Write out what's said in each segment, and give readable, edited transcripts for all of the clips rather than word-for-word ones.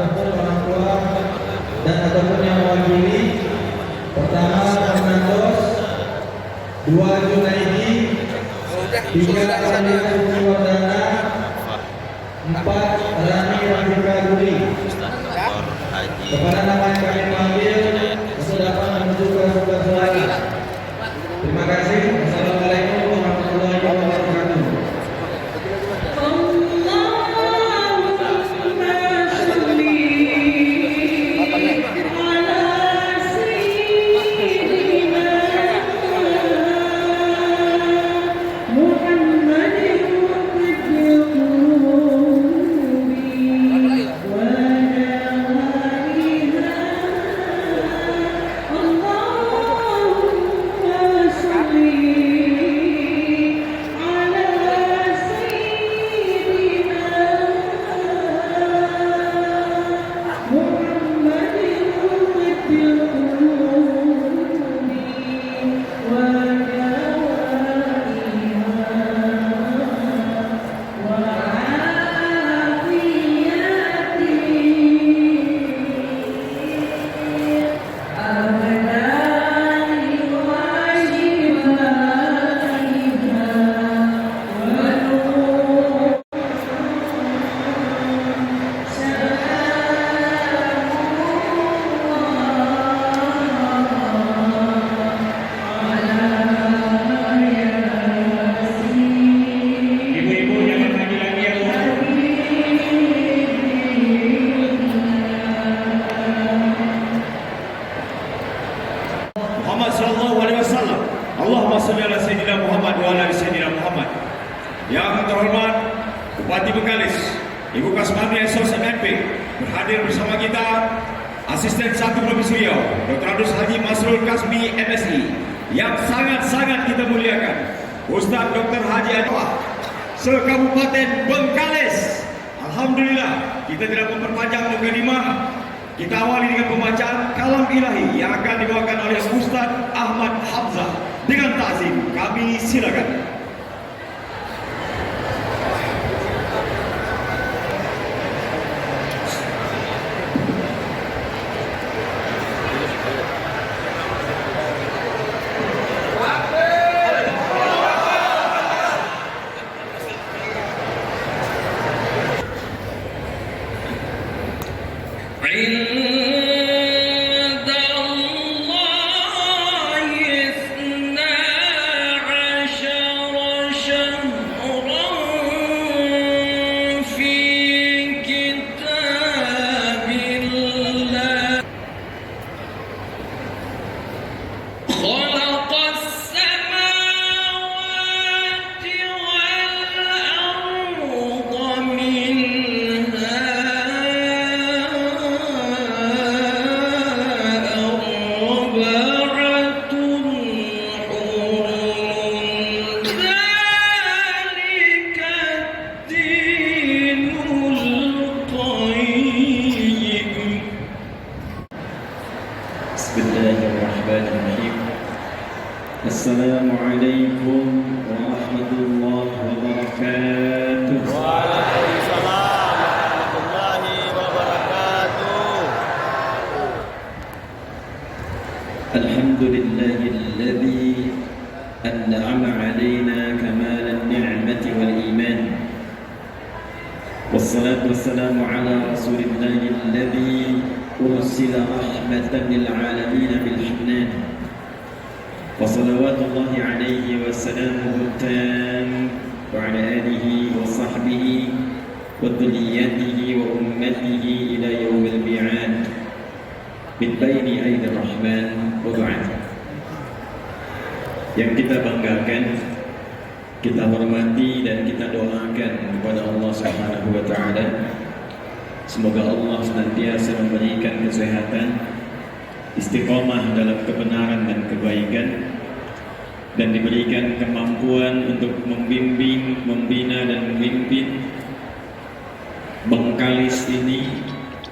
ataupun orang tua dan ataupun yang mewakili. Pertama Fernandos, 2 Junaidi, 3 Fadila Wardana, 4 Rani Rafika Guri. Kepada nama yang kami panggil, sudah menuju ke tugas lagi. Terima kasih. Assalamualaikum warahmatullahi wabarakatuh. Muhammad sallallahu alaihi wasallam. Allahumma shalli ala sayyidina Muhammad wa ala ali sayyidina Muhammad. Yang terhormat Bupati Bengkalis, Ibu Kasmani SOS MNP, berhadir bersama kita Asisten 1 Provinsi Riau, Dr. Abdus Haji Masrul Kasmi MSI, yang sangat-sangat kita muliakan, Ustaz Dr. Haji Adwa, se-Kabupaten Bengkalis. Alhamdulillah, kita tidak memperpanjang mukadimah. Kita awali dengan pembacaan kalam ilahi yang akan dibawakan oleh Ustaz Ahmad Hamzah. Dengan ta'zim, kami silakan. Bismillahirrahmanirrahim. Assalamualaikum warahmatullahi wabarakatuh. Waalaikumsalam warahmatullahi wabarakatuh. Alhamdulillahilladzi an'ama 'alaina kamalan ni'mati wal iman. Wassalatu wassalamu ala rasulillahilladzi ursila rahmatan lil alamin bil hanan. Wa salawatullahi alaihi wa salamuhu tam wa ala alihi wa sahbihi wa dhurriyyatihi wa ummatihi ila yaumil mi'ad. Min baini aidir rahman wa ba'd. Yang kita banggakan, kita hormati dan kita doakan kepada Allah Subhanahu wa taala. Semoga Allah senantiasa memberikan kesehatan, istiqomah dalam kebenaran dan kebaikan, dan diberikan kemampuan untuk membimbing, membina dan memimpin Bengkalis ini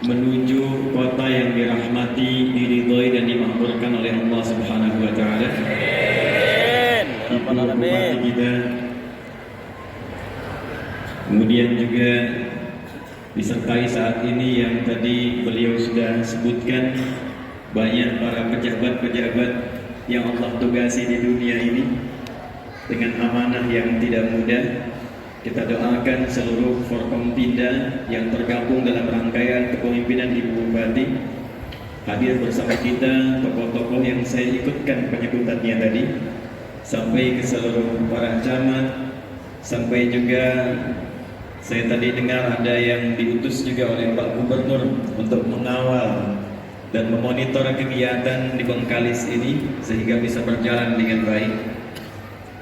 menuju kota yang dirahmati, diridhoi dan dimakmurkan oleh Allah Subhanahu wa taala. Ibu bupati kita, kemudian juga disertai saat ini yang tadi beliau sudah sebutkan, banyak para pejabat-pejabat yang Allah tugasi di dunia ini dengan amanah yang tidak mudah. Kita doakan seluruh Forkompinda yang tergabung dalam rangkaian kepemimpinan Ibu Bupati hadir bersama kita, tokoh-tokoh yang saya ikutkan penyebutannya tadi, sampai ke seluruh para camat, sampai juga saya tadi dengar ada yang diutus juga oleh Pak Gubernur untuk mengawal dan memonitor kegiatan di Bengkalis ini sehingga bisa berjalan dengan baik.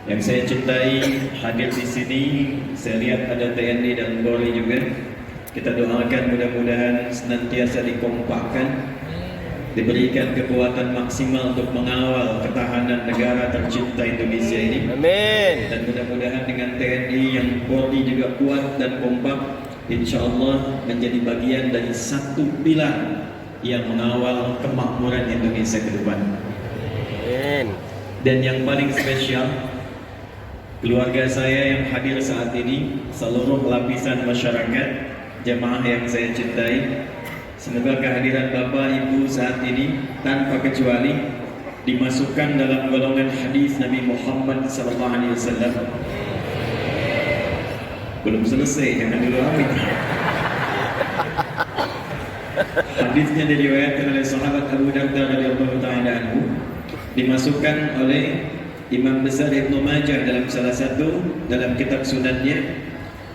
Yang saya cintai hadir di sini, saya lihat ada TNI dan Polri juga. Kita doakan mudah-mudahan senantiasa dikompakkan, diberikan kekuatan maksimal untuk mengawal ketahanan negara tercinta Indonesia ini. Amin. Dan mudah-mudahan dengan TNI yang Polri juga kuat dan kompak, insya Allah menjadi bagian dari satu pilar yang mengawal kemakmuran Indonesia ke depan. Amin. Dan yang paling spesial, keluarga saya yang hadir saat ini, seluruh lapisan masyarakat, jemaah yang saya cintai, semoga kehadiran Bapak Ibu saat ini tanpa kecuali dimasukkan dalam golongan hadis Nabi Muhammad SAW. Belum selesai, jangan dulu amin. Hadisnya diriwayatkan oleh sahabat Abu Darda radhiyallahu taala anhu, dimasukkan oleh Imam besar Ibnu Majah dalam salah satu dalam kitab sunannya,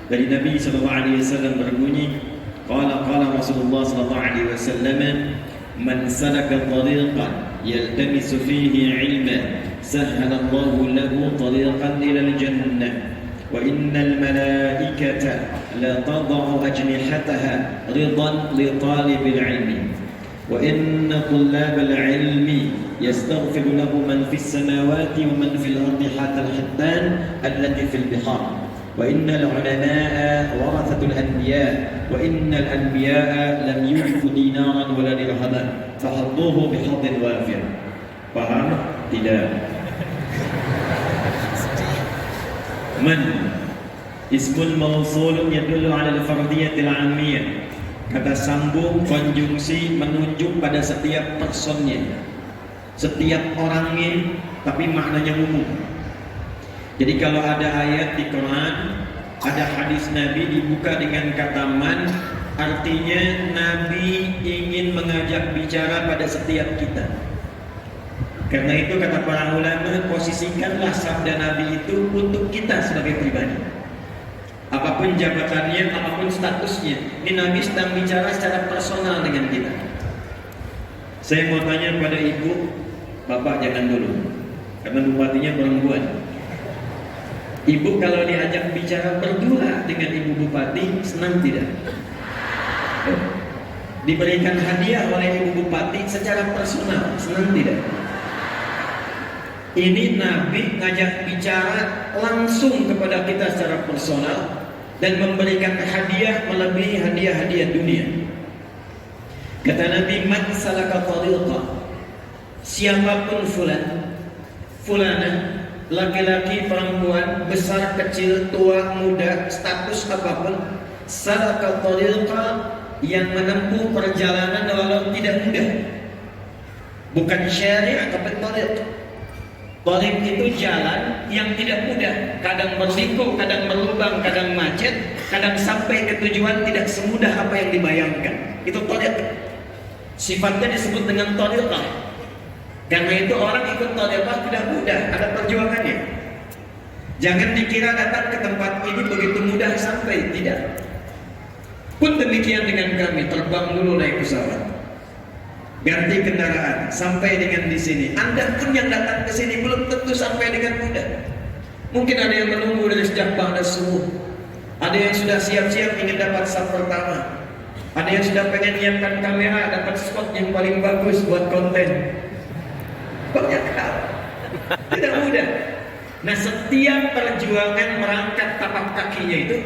dari Nabi SAW berbunyi, qala Rasulullah SAW, man salaka tariqan yaltamisu fihi ilman sahhala Allahu lahu tariqan ila al-jannah wa innal malaikata la tad'u ajnihataha ridan li talibil ilmi wa inna tullabal ilmi يستغفر له من في السماوات ومن في الأرض حتى الحيتان التي في البحار وإن العلماء ورثة الأنبياء وإن الأنبياء لم يعطوا دينارا ولا درهما فحظوه بحظ وافر. Paham? Tidak. Man ismul mausul yadullu ala al-fardiyatil 'ammiyah. Kata sambung konjungsi menunjuk pada setiap personnya, setiap orangnya, tapi maknanya umum. Jadi kalau ada ayat di Quran, ada hadis Nabi dibuka dengan kata man, artinya Nabi ingin mengajak bicara pada setiap kita. Karena itu kata para ulama, posisikanlah sabda Nabi itu untuk kita sebagai pribadi. Apapun jabatannya, apapun statusnya, ini Nabi sedang bicara secara personal dengan kita. Saya mau tanya pada ibu, bapak jangan dulu, karena bupatinya perempuan. Ibu kalau diajak bicara berdua dengan ibu bupati, senang tidak? Diberikan hadiah oleh ibu bupati secara personal, senang tidak? Ini Nabi ngajak bicara langsung kepada kita secara personal dan memberikan hadiah melebihi hadiah-hadiah dunia. Kata Nabi, man salaka tariqan, siapapun fulana, laki-laki, perempuan, besar, kecil, tua, muda, status apapun, salaka tariqan, yang menempuh perjalanan walau tidak mudah. Bukan syariah tapi tariq. Tariq itu jalan yang tidak mudah, kadang berliku, kadang berlubang, kadang macet, kadang sampai ke tujuan tidak semudah apa yang dibayangkan. Itu tariq. Sifatnya disebut dengan tariqah. Karena itu orang ikut tariqah tidak mudah, ada perjuangannya. Jangan dikira datang ke tempat ini begitu mudah sampai, tidak. Pun demikian dengan kami, terbang dulu naik pesawat, ganti kendaraan, sampai dengan di sini. Anda pun yang datang ke sini belum tentu sampai dengan mudah. Mungkin ada yang menunggu dari sejak ba'da subuh, ada yang sudah siap-siap ingin dapat saf pertama, ada yang sudah pengen nyiapkan kamera, dapat spot yang paling bagus buat konten. Banyak hal, tidak mudah. Nah, setiap perjuangan merangkak tapak kakinya itu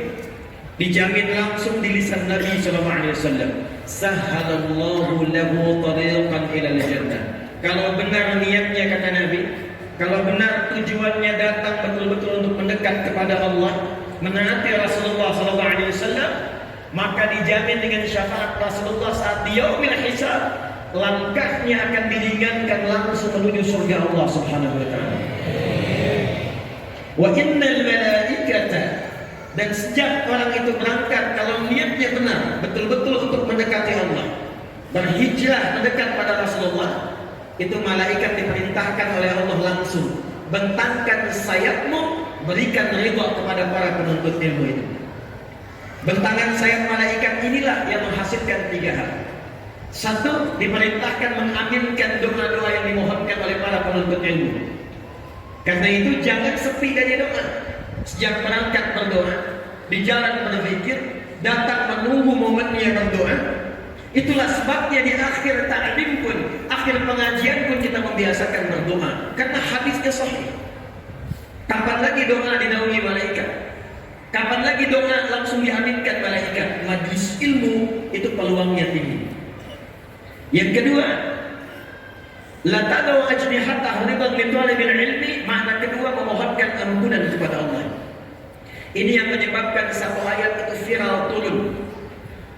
dijamin langsung di lisan Nabi SAW. Sahhalallahu lahu tariqan ilal jannah. Kalau benar niatnya, kata Nabi, kalau benar tujuannya datang betul-betul untuk mendekat kepada Allah, menaati Rasulullah SAW, maka dijamin dengan syafaat Rasulullah saat di yaumil hisab, langkahnya akan diringankan langsung menuju surga Allah Subhanahu wa taala. Wa innal malaikata, dan sejak orang itu berangkat, kalau niatnya benar, betul-betul untuk mendekati Allah, berhijrah mendekat pada Rasulullah, itu malaikat diperintahkan oleh Allah langsung, bentangkan sayapmu, berikan ridha kepada para penuntut ilmu itu. Bentangan sayap malaikat inilah yang menghasilkan 3 hal. 1, diperintahkan mengaminkan doa-doa yang dimohonkan oleh para penuntut ilmu. Karena itu jangan sepi dari doa. Sejak berangkat berdoa, di jalan berzikir, datang menunggu momennya berdoa. Itulah sebabnya di akhir ta'lim pun, akhir pengajian pun kita membiasakan berdoa. Karena hadisnya sahih. Kapan lagi doa dinaungi malaikat? Kapan lagi doa langsung diaminkan malaikat? Majlis ilmu itu peluangnya tinggi. Yang kedua, la tadau ajnihatah ridan li talibil ilmi, makna kedua memohonkan ampunan kepada Allah. Ini yang menyebabkan satu ayat itu viral turun.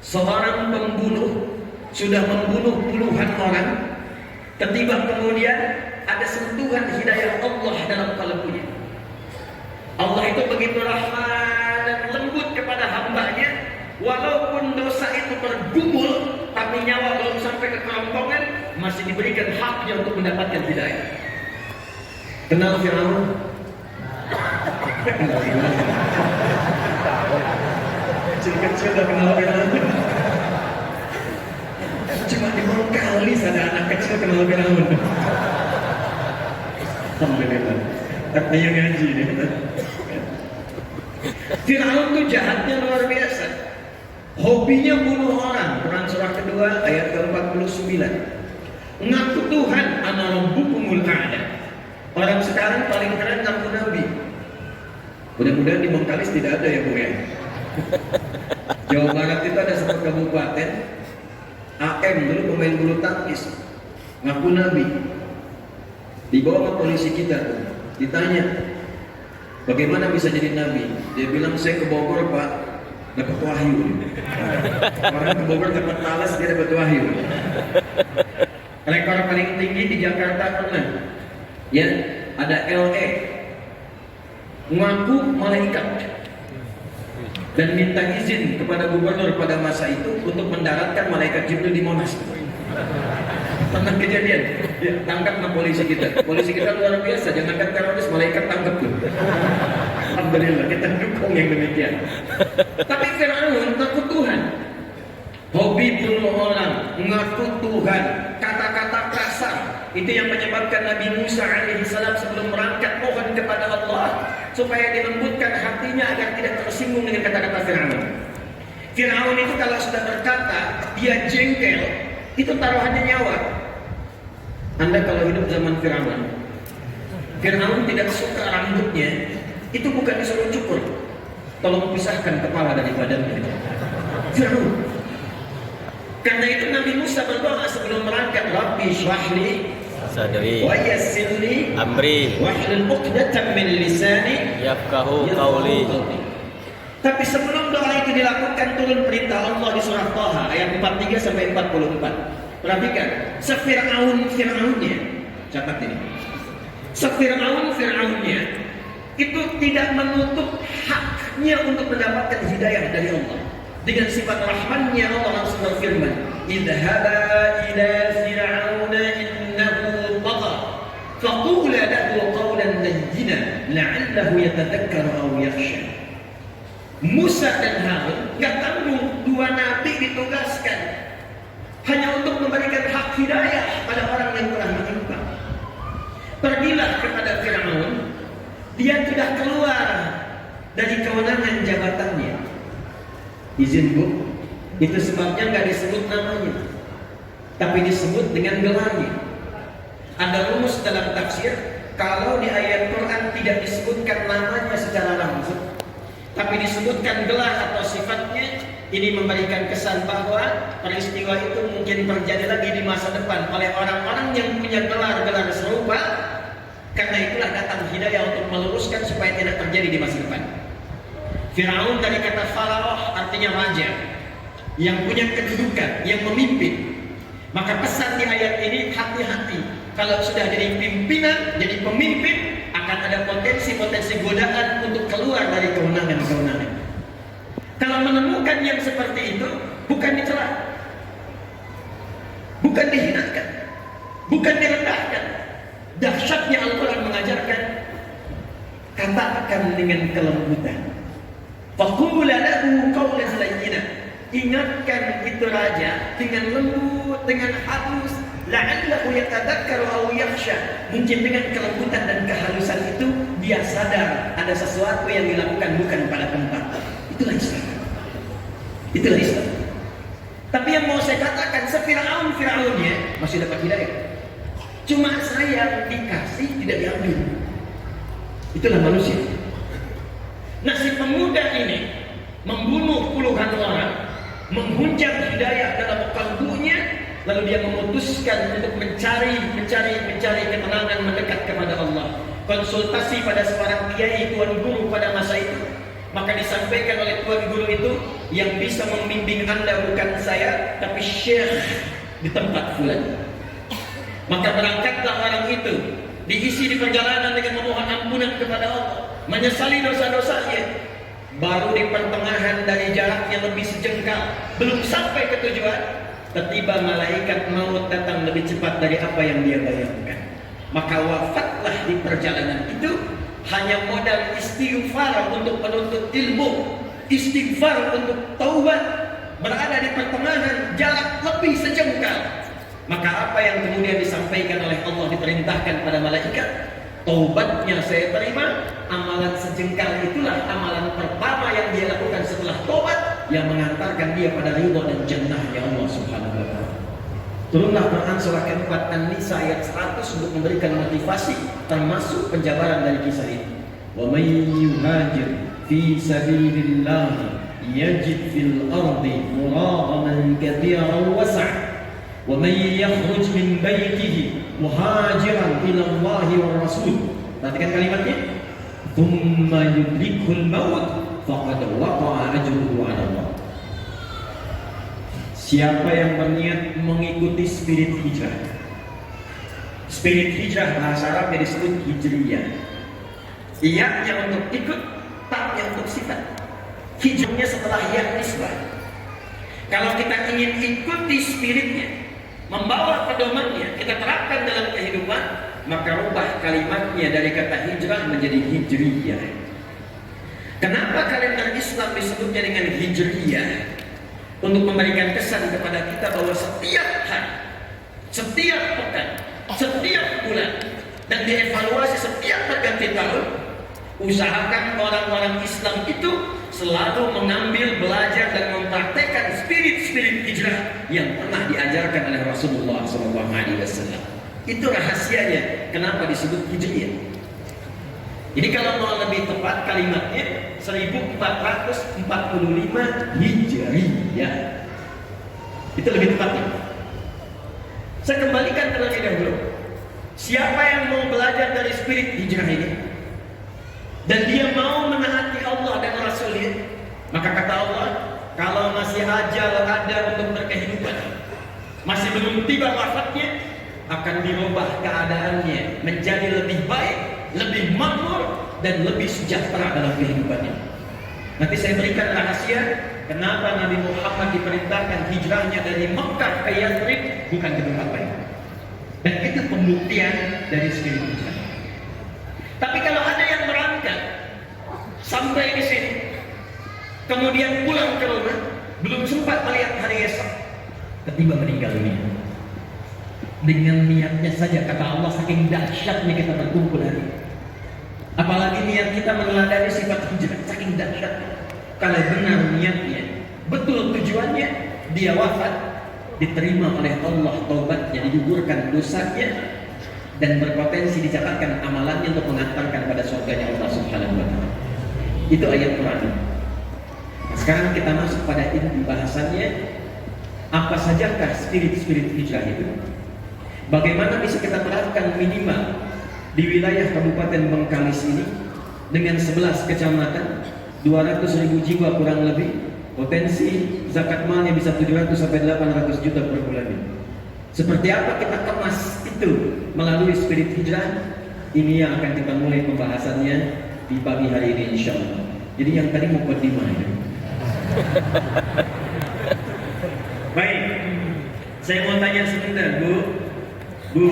Seorang pembunuh sudah membunuh puluhan orang, ketiba kemudian ada sentuhan hidayah Allah dalam kalbunya. Allah itu begitu rahman dan lembut kepada hambanya, walaupun dosa itu tergumul, tapi nyawa belum sampai ke kerongkongan, masih diberikan haknya untuk mendapatkan hidayah. Kenal Firaun? Kecil-kecil udah kenal Firaun. Cuma di kali ada anak kecil kenal Firaun. Alhamdulillah. Katanya ngaji nih. Firaun tuh jahatnya luar biasa. Hobinya bunuh orang. Quran surah kedua ayat ke-49. Ngaku Tuhan, ana rabbukumul a'la. Orang sekarang paling keren ngaku nabi. Mudah-mudahan di Bengkalis tidak ada ya Bu ya. Jawa Barat itu ada satu kabupaten, AM dulu pemain bulu tangkis, ngaku nabi. Dibawa ke polisi kita tuh, ditanya bagaimana bisa jadi nabi. Dia bilang saya ke Bogor Pak, dapat wahyu. Orang ke Bogor dapat talas, dia dapat wahyu. Rekor paling tinggi di Jakarta pernah, ya ada LE ngaku malaikat dan minta izin kepada gubernur pada masa itu untuk mendaratkan malaikat Jibril di Monas. Pernah kejadian, ya, tangkap ke polisi kita. Polisi kita luar biasa, jangankan teroris, malaikat tangkap tuh. Alhamdulillah, kita dukung yang demikian. Tapi Firaun takut Tuhan, hobi bunuh orang, ngaku Tuhan, kata-kata kasar. Itu yang menyebabkan Nabi Musa alaihissalam sebelum berangkat mohon kepada Allah supaya dilembutkan hatinya agar tidak tersinggung dengan kata-kata Firaun. Firaun itu kalau sudah berkata, dia jengkel, itu taruhannya nyawa. Anda kalau hidup zaman Firaun, Firaun tidak suka rambutnya, itu bukan disuruh cukur, tolong pisahkan kepala dari badannya. Firaun. Karena itu Nabi Musa berdoa sebelum berangkat, Rabbi shrahli sadri wa yassirli amri wahlul 'uqdatam min lisani yafqahu qawli. Tapi sebelum doa itu dilakukan, turun perintah Allah di surah Thaha ayat 43 sampai 44. Perhatikan, Fir'aunnya, catat ini. Fir'aunnya itu tidak menutup haknya untuk mendapatkan hidayah dari Allah. Dengan sifat rahmannya Allah langsung berfirman, idhaba ila fir'auna innahu tagha faqula lahu qawlan layyina la'allahu yatadhakkaru aw yakhsha. Musa dan Harun gak tanggung, dua nabi ditugaskan hanya untuk memberikan hak hidayah pada orang yang telah menyimpang. Pergilah kepada Fir'aun, dia sudah keluar dari kewenangan jabatannya. Izin Bu, itu sebabnya nggak disebut namanya, tapi disebut dengan gelarnya. Ada rumus dalam tafsir, kalau di ayat Quran tidak disebutkan namanya secara langsung, tapi disebutkan gelar atau sifatnya, ini memberikan kesan bahwa peristiwa itu mungkin terjadi lagi di masa depan oleh orang-orang yang punya gelar-gelar serupa. Karena itulah datang hidayah untuk meluruskan supaya tidak terjadi di masa depan. Fir'aun dari kata Faraoh artinya raja. yang punya kedudukan, yang memimpin. Maka pesan di ayat ini, hati-hati. Kalau sudah jadi pimpinan, jadi pemimpin, akan ada potensi-potensi godaan untuk keluar dari kewenangan-kewenangan. Kalau menemukan yang seperti itu, bukan dicela, bukan dihinakan, bukan direndahkan. Dahsyatnya Al-Quran mengajarkan, katakan dengan kelembutan. Faqul lahu qawlan layyinan. Ingatkan itu raja dengan lembut, dengan halus. La'allahu yatadakkaru aw yakhsha. Mungkin dengan kelembutan dan kehalusan itu dia sadar ada sesuatu yang dilakukan bukan pada tempat. Itulah Islam. Itulah Islam. Tapi yang mau saya katakan, Fir'aunnya masih dapat hidayah. Cuma saya dikasih tidak diambil. Itulah manusia. Nah, si pemuda ini membunuh puluhan orang, menghunjam hidayah dalam kalbunya, lalu dia memutuskan untuk mencari ketenangan, mendekat kepada Allah. Konsultasi pada seorang kiai, tuan guru pada masa itu. Maka disampaikan oleh tuan guru itu, yang bisa membimbing Anda bukan saya, tapi syekh di tempat fulan. Maka berangkatlah orang itu, diisi di perjalanan dengan memohon ampunan kepada Allah, menyesali dosa-dosanya. Baru di pertengahan dari jarak yang lebih sejengkal, belum sampai ke tujuan, tiba-tiba malaikat maut datang lebih cepat dari apa yang dia bayangkan. Maka wafatlah di perjalanan itu, hanya modal istighfar untuk penuntut ilmu, istighfar untuk taubat, berada di pertengahan jarak lebih sejengkal. Maka apa yang kemudian disampaikan oleh Allah, diperintahkan pada malaikat, taubatnya saya terima, amalan sejengkal itulah amalan pertama yang dia lakukan setelah taubat, yang mengantarkan dia pada ridha dan jannahnya Allah Subhanahu wa taala. Turunlah Quran surah ke-4 An-Nisa ayat 100 untuk memberikan motivasi, termasuk penjabaran dari kisah ini. Wa may yuhajir fi sabilillah yajid fil ardi muragaman katsiran wasa'. وَمَنْ يَخْرُجْ مِنْ بَيْتِهِ مُهَاجِرًا إِلَى اللَّهِ وَالرَّسُولِ. Perhatikan kalimatnya. ثُمَّ يُدْرِكْهُ الْمَوْتُ فَقَدْ وَقَعَ أَجْرُهُ عَلَى اللَّهِ. Siapa yang berniat mengikuti spirit hijrah. Spirit hijrah bahasa Arabnya disebut hijriyah. Iyanya untuk ikut, taknya untuk sifat. Hijrahnya setelah ya nisbah. Kalau kita ingin ikuti spiritnya, membawa pedomannya, kita terapkan dalam kehidupan, maka rubah kalimatnya dari kata hijrah menjadi hijriyah. Kenapa kalender Islam disebutnya dengan hijriyah? Untuk memberikan kesan kepada kita bahwa setiap hari, setiap pekan, setiap bulan, dan dievaluasi setiap berganti tahun, usahakan orang-orang Islam itu selalu mengambil, belajar, dan mempraktekkan spirit-spirit hijrah yang pernah diajarkan oleh Rasulullah SAW. Itu rahasianya kenapa disebut hijriyah. Jadi kalau mau lebih tepat kalimatnya 1445 Hijriyah. Itu lebih tepatnya. Saya kembalikan terlebih dahulu. Siapa yang mau belajar dari spirit hijrah ini, dan dia mau menaati Allah dan Rasulnya, maka kata Allah, kalau masih ajal ada untuk berkehidupan, masih belum tiba wafatnya, akan dirubah keadaannya menjadi lebih baik, lebih makmur, dan lebih sejahtera dalam kehidupannya. Nanti saya berikan rahasia kenapa Nabi Muhammad diperintahkan hijrahnya dari Mekah ke Yathrib, bukan ke tempat lain. Dan itu pembuktian dari spirit hijrah. Tapi kalau ada yang berangkat sampai di sini, kemudian pulang ke rumah, belum sempat melihat hari esok, tiba meninggal dunia. Dengan niatnya saja, kata Allah, saking dahsyatnya kita berkumpul hari ini. Apalagi niat kita meneladani sifat hijrah, saking dahsyatnya. Kalau benar niatnya, betul tujuannya, dia wafat, diterima oleh Allah taubatnya, digugurkan dosanya, dan berpotensi dicatatkan amalannya untuk mengantarkan pada surganya Allah Subhanahu wa taala. Itu ayat Quran. Nah, sekarang kita masuk pada inti bahasannya. Apa sajakah spirit-spirit hijrah itu? Bagaimana bisa kita terapkan minimal di wilayah Kabupaten Bengkalis ini dengan 11 kecamatan, 200.000 jiwa kurang lebih, potensi zakat malnya bisa 700 sampai 800 juta per bulannya. Seperti apa kita kemas itu melalui spirit hijrah? Ini yang akan kita mulai pembahasannya di pagi hari ini insya Allah. Jadi yang tadi mau buat ya. Baik, saya mau tanya sebentar Bu,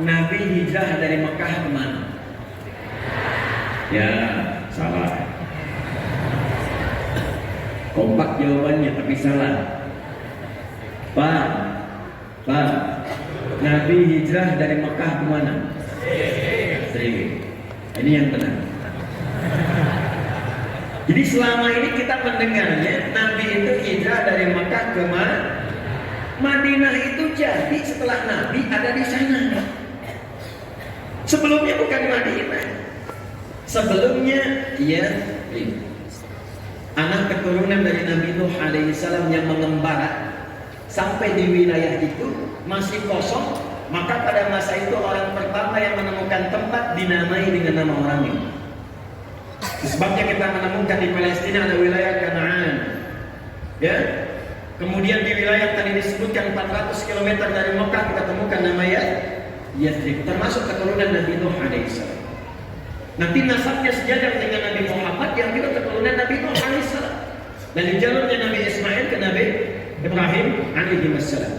Nabi hijrah dari Mekah kemana? Ya, salah. Kompak jawabannya tapi salah. Pak, Nabi hijrah dari Mekah kemana? Sering. Ini yang benar. Jadi selama ini kita mendengarnya Nabi itu hijrah dari Mekah ke Madinah itu jadi setelah Nabi ada di sana. Sebelumnya bukan Madinah. Sebelumnya anak keturunan dari Nabi Nuh alaihissalam yang mengembara sampai di wilayah itu masih kosong, maka pada masa itu orang pertama yang menemukan tempat dinamai dengan nama orang ini. Sebabnya kita menemukan di Palestina ada wilayah Kanaan, ya. Kemudian di wilayah tadi disebutkan 400 km dari Mekah kita temukan nama Yathrib, termasuk keturunan Nabi Nuh alaihissalam. Nanti nasabnya sejajar dengan Nabi Muhammad yang juga keturunan Nabi Nuh alaihissalam. Dan di jalurnya Nabi Ismail ke Nabi Ibrahim alaihi wassalam.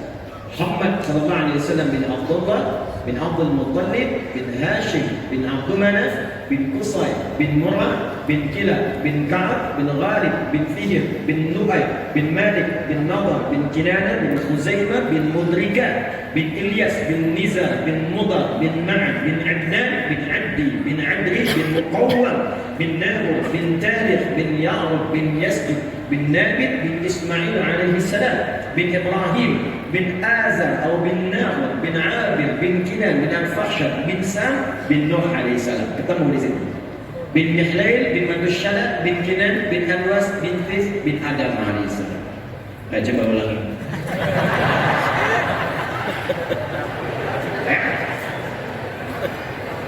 Muhammad sallallahu alaihi wasallam bin Abdullah bin Abdul Muttalib bin Hashim bin Abdul Manaf bin Qusay bin Murrah bin Kilab bin Ka'ab bin Ghalib bin Fihr bin Lu'ay bin Malik bin Nadar bin Kinana bin Khuzaimah bin Mudrika bin Ilyas bin Nizar bin Mudar bin Ma'ad bin Adnan bin Abdi bin Adri bin Muqawwam bin Nahur bin Tarikh bin Ya'rub bin Yasjud bin Nabit bin Ismail alaihi salam bin Ibrahim bin Azar atau bin Nahur bin Abir bin Kinan bin Al-Fahsyad bin Sam bin Nuh alaihi salam. Ketemu di sini. Bin Mihlail bin Madushalah bin Kinan bin Anwas bin Fis bin Adam alaihi salam. Coba ulangi.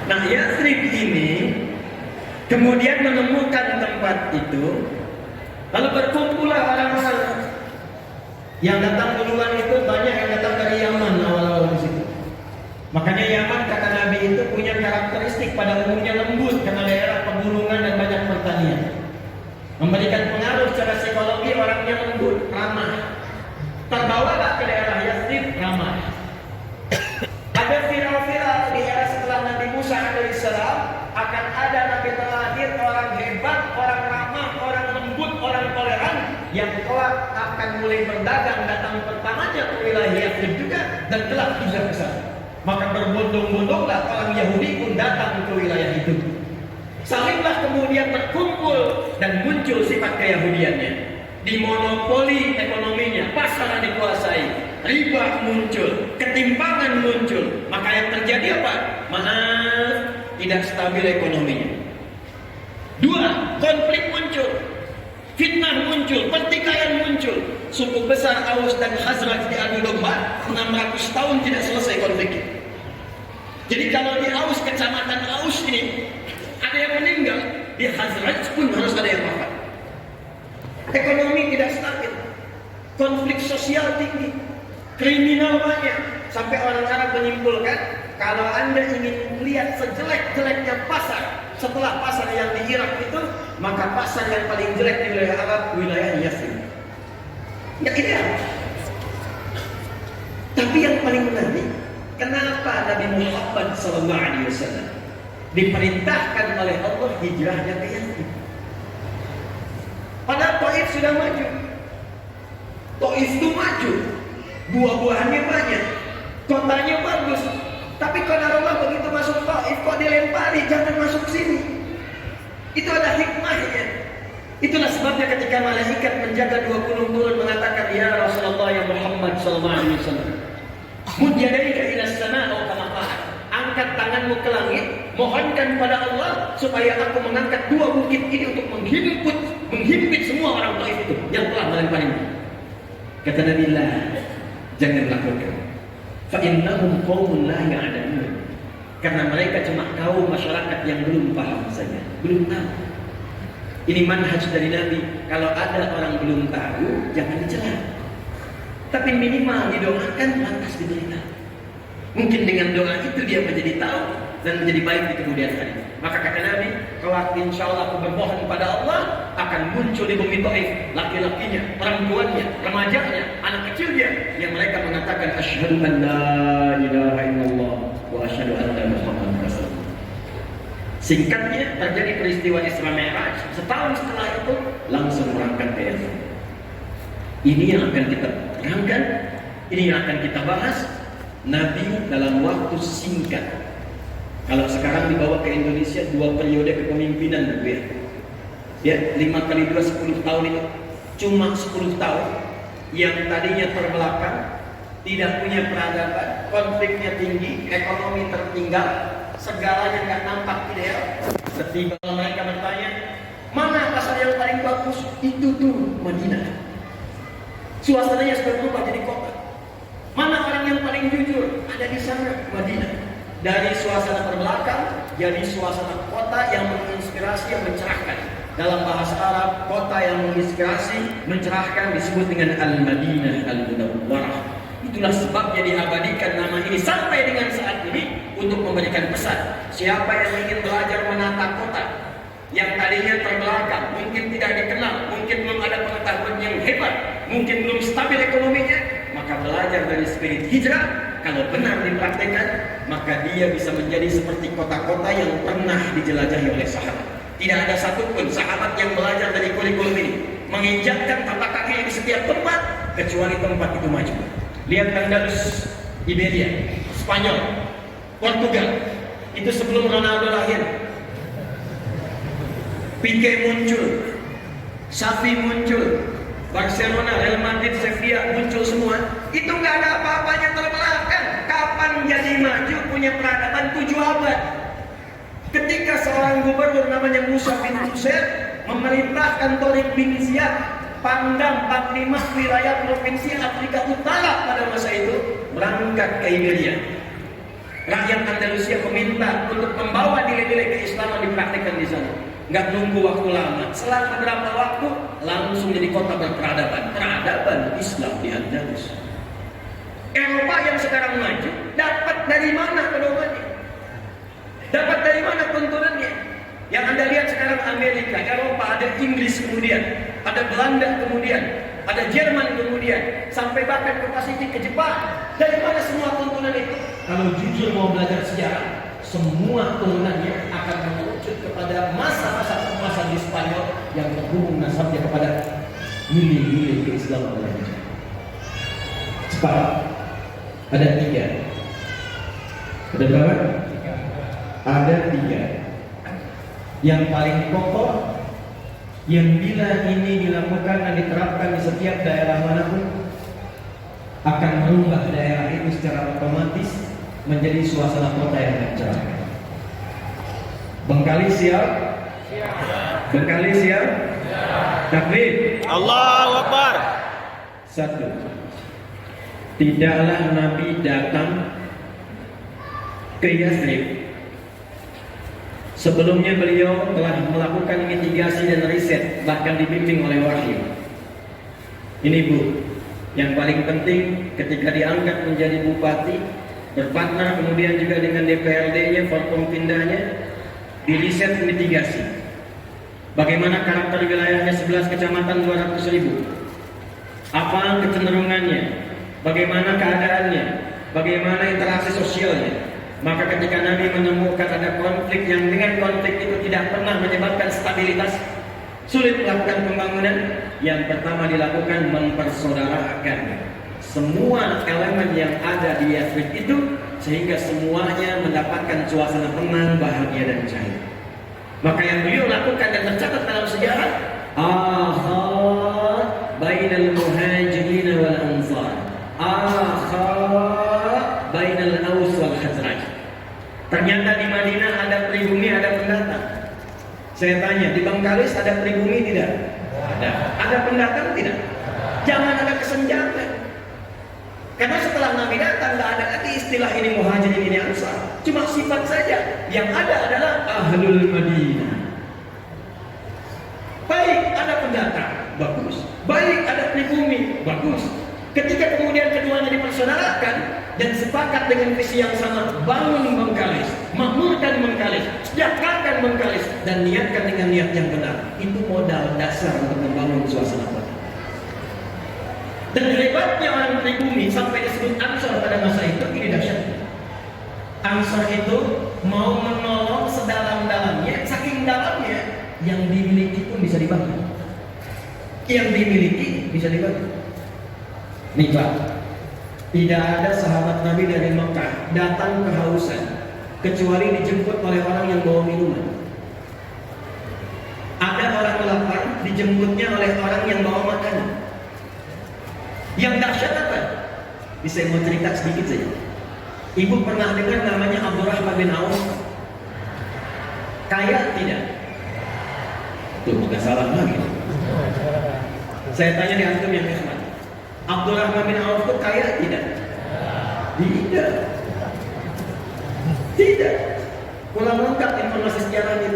Nah, Yathrib ini kemudian menemukan tempat itu, lalu berkumpullah orang-orang yang datang duluan itu banyak yang datang dari Yaman awal-awal di situ. Makanya Yaman kata Nabi itu punya karakteristik pada umumnya lembut karena daerah pegunungan dan banyak pertanian. Memberikan pengaruh secara psikologi orangnya lembut, ramah. Terbawalah ke daerah Yathrib ramah. Ada viral-viral di era setelah Nabi Musa alaihissalam akan ada nabi terakhir orang hebat, orang ramah, orang lembut, orang toleran yang kelak akan mulai berdagang datang pertamanya ke wilayah Yathrib juga dan kelak hijrah ke sana. Maka berbondong-bondonglah orang Yahudi pun datang ke wilayah itu. Salinglah kemudian berkumpul dan muncul sifat keyahudiannya. Dimonopoli ekonominya, pasar dikuasai, riba muncul, ketimpangan muncul. Maka yang terjadi apa? Maaf, tidak stabil ekonominya. Dua, konflik muncul, fitnah muncul, pertikaian muncul. Suku besar Aus dan Khazraj diadu domba, 600 tahun tidak selesai konfliknya. Jadi kalau di Aus, kecamatan Aus ini ada yang meninggal, di Khazraj pun harus ada yang wafat. Ekonomi tidak stabil, konflik sosial tinggi, kriminal banyak. Sampai orang Arab menyimpulkan, kalau Anda ingin melihat sejelek-jeleknya pasar setelah pasar yang di Irak itu, maka pasar yang paling jelek di wilayah Arab, wilayah Yathrib. Ya ideal. Tapi yang paling menarik, kenapa Nabi Muhammad SAW diperintahkan oleh Allah hijrahnya ke Yathrib? Padahal Taif sudah maju. Taif itu maju, buah-buahannya banyak, kotanya bagus. Tapi qadarullah begitu masuk Taif kok dilempari, jangan masuk sini. Itu ada hikmahnya. Itulah sebabnya ketika malaikat menjaga dua gunung turun mengatakan, ya Rasulullah ya Muhammad sallallahu alaihi wasallam, mud yadaika ila as-sama' aw kama qala, angkat tanganmu ke langit, mohonkan pada Allah supaya aku mengangkat dua bukit ini untuk menghimpit semua orang Taif itu yang telah melemparimu. Kata Nabi, jangan lakukan. Fa innahum qaumun la ya'lamun. Karena mereka cuma kaum masyarakat yang belum paham saja, belum tahu. Ini manhaj dari Nabi. Kalau ada orang belum tahu, jangan dicela. Tapi minimal didoakan, lantas diberitahu. Mungkin dengan doa itu dia menjadi tahu dan menjadi baik di kemudian hari. Maka kata Nabi, kelak insya Allah aku bermohon kepada Allah, akan muncul di bumi Taif laki-lakinya, perempuannya, remajanya, anak kecilnya, yang mereka mengatakan asyhadu an la ilaha illallah wa asyhadu anna Muhammadar Rasulullah. Singkatnya, terjadi peristiwa Isra Mi'raj. Setahun setelah itu langsung berangkat ke Yaman. Ini yang akan kita terangkan, ini yang akan kita bahas. Nabi dalam waktu singkat, kalau sekarang dibawa ke Indonesia 2 periode kepemimpinan, ya 5 kali 2 10 tahun itu cuma 10 tahun yang tadinya terbelakang, tidak punya peradaban, konfliknya tinggi, ekonomi tertinggal, segalanya nggak nampak ideal. Ketika mereka bertanya, mana pasar yang paling bagus? Itu tuh Madinah. Suasananya sudah berubah jadi kota. Mana orang yang paling jujur? Ada di sana, Madinah. Dari suasana terbelakang jadi suasana kota yang menginspirasi, yang mencerahkan. Dalam bahasa Arab, kota yang menginspirasi, mencerahkan disebut dengan Al-Madinah Al-Munawwarah. Itulah sebabnya diabadikan nama ini sampai dengan saat ini untuk memberikan pesan. Siapa yang ingin belajar menata kota yang tadinya terbelakang, mungkin tidak dikenal, mungkin belum ada pengetahuan yang hebat, mungkin belum stabil ekonominya, maka belajar dari spirit hijrah. Kalau benar dipraktekkan, maka dia bisa menjadi seperti kota-kota yang pernah dijelajahi oleh sahabat. Tidak ada satupun sahabat yang belajar dari kurikulum ini menginjakkan tapak kaki di setiap tempat kecuali tempat itu maju. Lihat Andalus, Iberia, Spanyol, Portugal. Itu sebelum Ronaldo lahir. Pique muncul, Xavi muncul, Barcelona, Real Madrid, Sevilla muncul semua. Itu nggak ada apa-apanya terbelakang. Kapan jadi maju punya peradaban 7 abad? Ketika seorang gubernur namanya Musa bin Usair memerintahkan Tariq bin Ziyad, Pangdam 45 wilayah provinsi Afrika Utara pada masa itu, berangkat ke Iberia. Rakyat Andalusia meminta untuk membawa nilai-nilai keislaman dipraktikkan di sana. Nggak nunggu waktu lama, selang beberapa waktu langsung jadi kota berperadaban. Peradaban Islam di Andalus. Eropa yang sekarang maju dapat dari mana pedomannya? Dapat dari mana tuntunannya? Yang Anda lihat sekarang Amerika, Eropa, ada Inggris kemudian, ada Belanda kemudian, ada Jerman kemudian, sampai bahkan ke Pasifik, ke Jepang. Dari mana semua tuntunan itu? Kalau jujur mau belajar sejarah, semua turunannya akan merujuk kepada masa-masa keemasan di Spanyol yang berhubung nasabnya kepada nilai-nilai keislaman. Cepat. Ada 3. Ada berapa? Ada 3. Yang paling pokok, yang bila ini dilakukan dan diterapkan di setiap daerah manapun, akan merubah daerah itu secara otomatis menjadi suasana kota yang cerah. Bengkali siap? Bengkali siap? Takbir. Allahu Akbar. 1. Tidaklah Nabi datang ke Yathrib. Sebelumnya beliau telah melakukan mitigasi dan riset, bahkan dibimbing oleh wahyu. Ini Bu, yang paling penting ketika diangkat menjadi bupati, berpartner kemudian juga dengan DPRD-nya, Forkompindanya, diriset mitigasi. Bagaimana karakter wilayahnya 11 kecamatan 200.000? Apa kecenderungannya? Bagaimana keadaannya? Bagaimana interaksi sosialnya? Maka ketika Nabi menemukan ada konflik yang dengan konflik itu tidak pernah menyebabkan stabilitas, sulit melakukan pembangunan, yang pertama dilakukan mempersaudarakan semua elemen yang ada di Yathrib itu, sehingga semuanya mendapatkan suasana tenang, bahagia dan cair. Maka yang beliau lakukan dan tercatat dalam sejarah, akhat bainal muhajirin wal ansar, akhat bainal aus wal khazraj. Ternyata di Madinah ada pribumi, ada pendatang. Saya tanya, di Bengkalis ada pribumi tidak? Ada. Ada pendatang tidak? Jangan ada kesenjangan. Karena setelah Nabi datang, tidak ada lagi istilah ini muhajirin, ini ansar. Cuma sifat saja. Yang ada adalah ahlul Madinah. bagus. Ketika kemudian keduanya dipersaudarakan dan sepakat dengan visi yang sama, bangun Bengkalis, makmurkan Bengkalis, sejahterakan Bengkalis, dan niatkan dengan niat yang benar. Itu modal dasar untuk membangun suasana kota. Dan hebatnya orang pribumi sampai disebut Ansor pada masa itu, ini dahsyat. Ansor itu mau menolong sedalam-dalamnya, saking dalamnya yang dimiliki pun bisa dibagi. Yang dimiliki bisa dibagi. Nih Pak, tidak ada sahabat Nabi dari Mekah datang kehausan kecuali dijemput oleh orang yang bawa minuman. Ada orang lapar dijemputnya oleh orang yang bawa makanan. Yang dahsyat apa? Bisa mau cerita sedikit saja. Ibu pernah dengar namanya Abdurrahman bin Auf? Kaya tidak? Tuh, nggak salah lagi. Saya tanya di antum yang ikhwan. Abdurrahman bin Auf itu kaya tidak? Tidak. Tidak. Kurang lengkap informasi sejarahnya.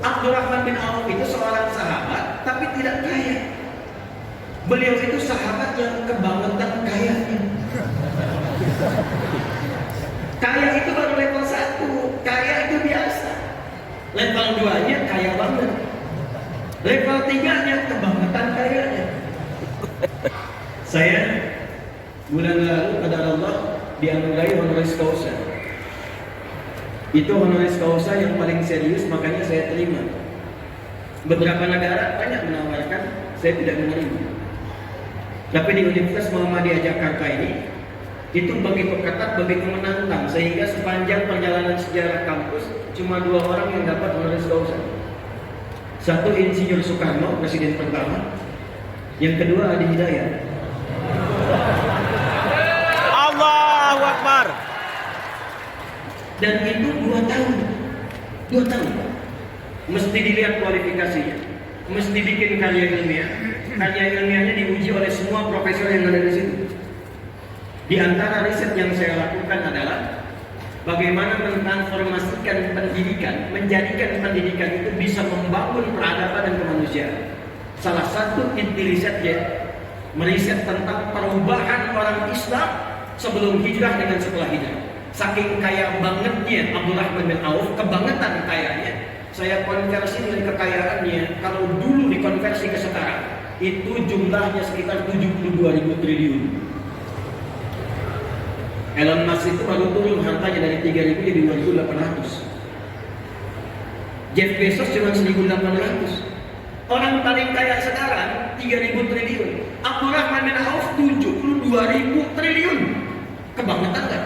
Abdurrahman bin Auf itu seorang sahabat tapi tidak kaya. Beliau itu sahabat yang kebangetan kayanya. Kaya itu baru level 1. Kaya itu biasa. Level 2-nya kaya banget. Level 3-nya kebangetan kayanya. Saya bulan lalu pada Allah dianugerahi honoris causa. Itu honoris causa yang paling serius, makanya saya terima. Beberapa negara banyak menawarkan, saya tidak menerima. Tapi di Universitas Muhammadiyah Jakarta ini itu begitu ketat, begitu menantang, sehingga sepanjang perjalanan sejarah kampus cuma 2 orang yang dapat honoris causa. Satu Insinyur Soekarno, presiden pertama. Yang kedua Adi Hidayat. Allahu Akbar. Dan itu 2 tahun. 2 tahun. Mesti dilihat kualifikasinya. Mesti bikin karya ilmiah. Karya ilmiahnya diuji oleh semua profesor yang ada di situ. Di antara riset yang saya lakukan adalah bagaimana mentransformasikan pendidikan, menjadikan pendidikan itu bisa membangun peradaban dan kemanusiaan. Salah satu inti risetnya meriset tentang perubahan orang Islam sebelum hijrah dengan setelah hijrah. Saking kaya bangetnya Abdurrahman bin Auf, kebangetan kayanya, saya konversi nilai kekayaannya. Kalau dulu dikonversi ke sekarang, itu jumlahnya sekitar 72.000 triliun. Elon Musk itu baru turun hartanya dari 3.000 jadi 2.800. Jeff Bezos cuma 1.800. Orang paling kaya sekarang 3.000 triliun. Abdurrahman bin Auf 72.000 triliun. Kebangetan kan?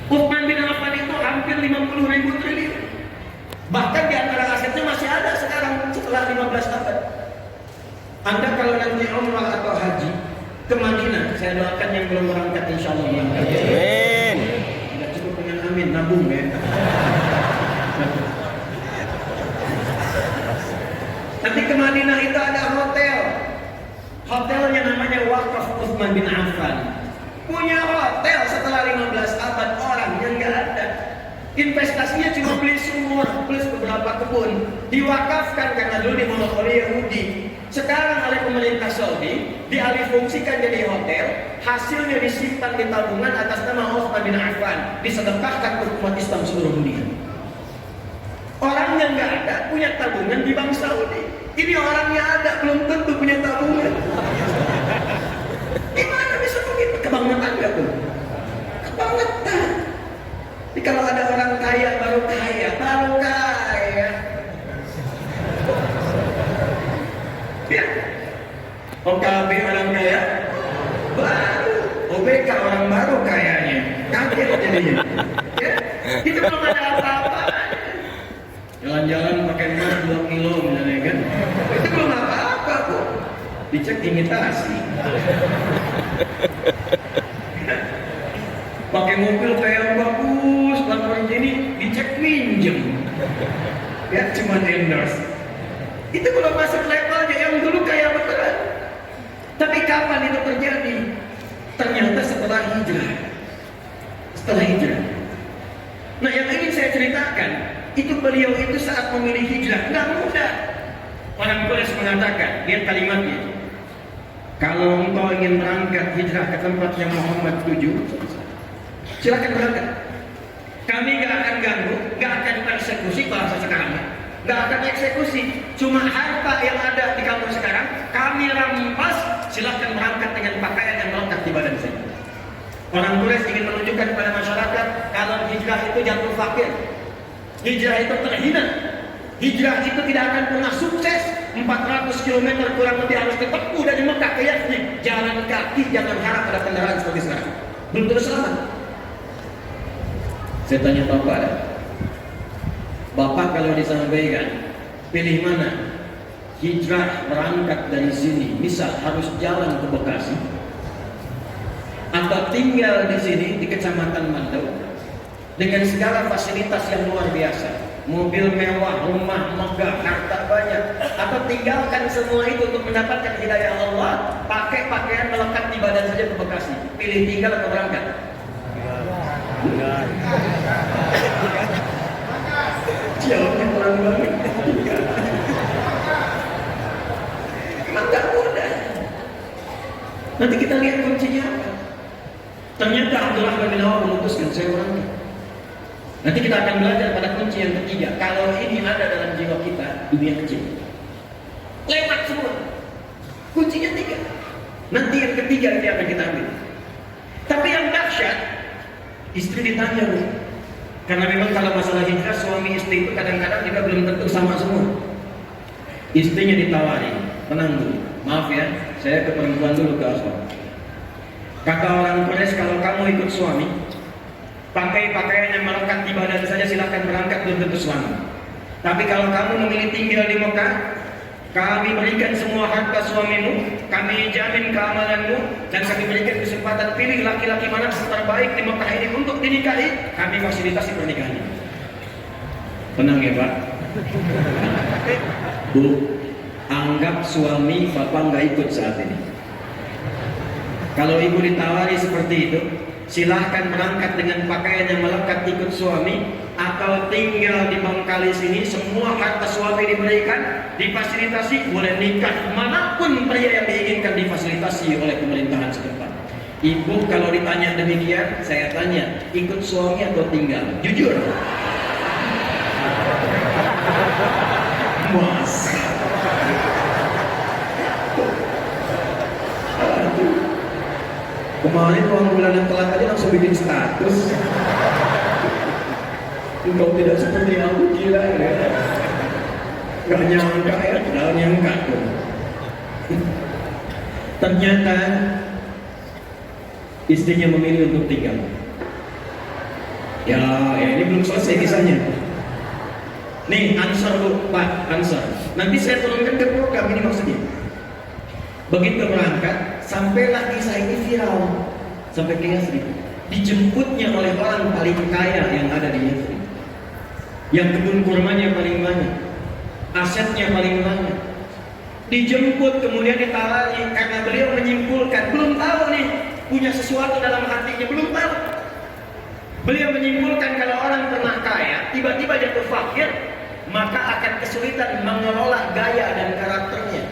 Uthman bin Affan itu hampir 50.000 triliun. Bahkan di antara asetnya masih ada sekarang setelah 15 abad. Anda kalau nanti umrah atau haji ke Madinah, saya doakan yang belum berangkat insya Allah berangkat. Amin. Tidak cukup dengan amin, nabung ya. Nanti ke Madinah itu ada hotel. Hotelnya namanya Wakaf Uthman bin Affan. Punya hotel setelah 15 abad, orang yang nggak ada. Investasinya cuma beli sumur plus beberapa kebun. Diwakafkan karena dulu dimulai oleh Yahudi. Sekarang oleh pemerintah Saudi dialihfungsikan jadi hotel. Hasilnya disimpan di tabungan atas nama Uthman bin Affan, disedekahkan untuk umat Islam seluruh dunia. Orang yang nggak ada punya tabungan di Bank Saudi. Ini orangnya ada belum tentu punya tabungan. Gimana bisa begitu? Kebangetan nggak tuh? Kebangetan. Jadi kalau ada orang kaya baru kaya, baru kaya. Ya, OKB orang kaya baru, OBK orang baru kayanya. Kaget jadinya. Ya, itu belum ada apa-apa. Jalan-jalan pakai emas 2 kilo misalnya kan. Itu belum apa-apa kok. Dicek imitasi. Pakai mobil kayak yang bagus, laporan ini dicek minjem. Ya cuma endorse. Itu belum masuk levelnya, yang dulu kayak beneran. Tapi kapan itu terjadi? Ternyata setelah hijrah. Setelah hijrah. Nah yang ingin saya ceritakan, itu beliau itu saat memilih hijrah nggak mudah. Orang Quraisy mengatakan, lihat kalimatnya, kalau engkau ingin berangkat hijrah ke tempat yang Muhammad tuju, silakan berangkat. Kami gak akan ganggu, gak akan persekusi bahasa sekarang, gak akan eksekusi. Cuma harta yang ada di kamu sekarang kami rampas, silakan berangkat dengan pakaian yang melekat di badan saya. Orang Quraisy ingin menunjukkan kepada masyarakat kalau hijrah itu jatuh fakir, hijrah itu terhina, hijrah itu tidak akan pernah sukses. 400 km kurang lebih harus ditempuh dari Mekah ke Yatsrib, jalan kaki, jangan harap ada kendaraan seperti sekarang. Belum terus selamat. Saya tanya Bapak, Bapak kalau disampaikan pilih mana? Hijrah berangkat dari sini, misal harus jalan ke Bekasi, atau tinggal di sini di Kecamatan Mandau dengan segala fasilitas yang luar biasa, mobil mewah, rumah megah, harta banyak, atau tinggalkan semua itu untuk mendapatkan hidayah Allah, pakai pakaian melekat di badan saja ke Bekasi. Pilih tinggal atau berangkat? Jawabnya kurang banget. Emang gak mudah. Nanti kita lihat kuncinya apa. Ternyata Abdullah bin Awf memutuskan saya berangkat. Nanti kita akan belajar pada kunci yang ketiga. Kalau ini ada dalam jiwa kita, dunia kecil lewat semua. Kuncinya 3. Nanti yang ketiga yang akan kita ambil. Tapi yang dahsyat, istri ditanya, Bu. Karena memang kalau masalah hijrah, suami istri itu kadang-kadang juga belum tentu sama semua. Istrinya ditawari, tenang dulu, maaf ya, saya ke perempuan dulu ke asal. Kata orang Quraisy, kalau kamu ikut suami, pakai pakaian yang melekat di badan saja, silakan berangkat, belum tentu selamat. Tapi kalau kamu memilih tinggal di Mekah, kami berikan semua harta suamimu, kami jamin keamananmu, dan kami berikan kesempatan pilih laki-laki mana yang terbaik di Mekah ini untuk dinikahi, kami fasilitasi pernikahannya. Tenang ya Pak. Bu, anggap suami Bapak nggak ikut saat ini. Kalau ibu ditawari seperti itu, silahkan berangkat dengan pakaian yang melekat ikut suami, atau tinggal di Bangkalis ini, semua harta suami diberikan, difasilitasi, boleh nikah manapun pria yang diinginkan difasilitasi oleh pemerintahan setempat. Ibu kalau ditanya demikian, saya tanya, ikut suami atau tinggal? Jujur. Mas. Kemarin uang bulanan telat aja langsung bikin status. Engkau tidak seperti yang aku kira ya. Gak nyangka ya, padahal nyangka tuh. Ternyata istrinya memilih untuk tinggal. Ya ini belum selesai kisahnya. Nih Ansar Bu, Pak Ansar. Nanti saya turunkan ke program ini maksudnya. Begitu berangkat, sampailah kisah ini viral sampai ke Yatsrib. Dijemputnya oleh orang paling kaya yang ada di Yatsrib, yang kebun kurmanya paling banyak, asetnya paling banyak. Dijemput kemudian ditawari karena beliau menyimpulkan, belum tahu nih, punya sesuatu dalam hatinya, belum tahu. Beliau menyimpulkan kalau orang pernah kaya tiba-tiba jatuh fakir, maka akan kesulitan mengelola gaya dan karakternya.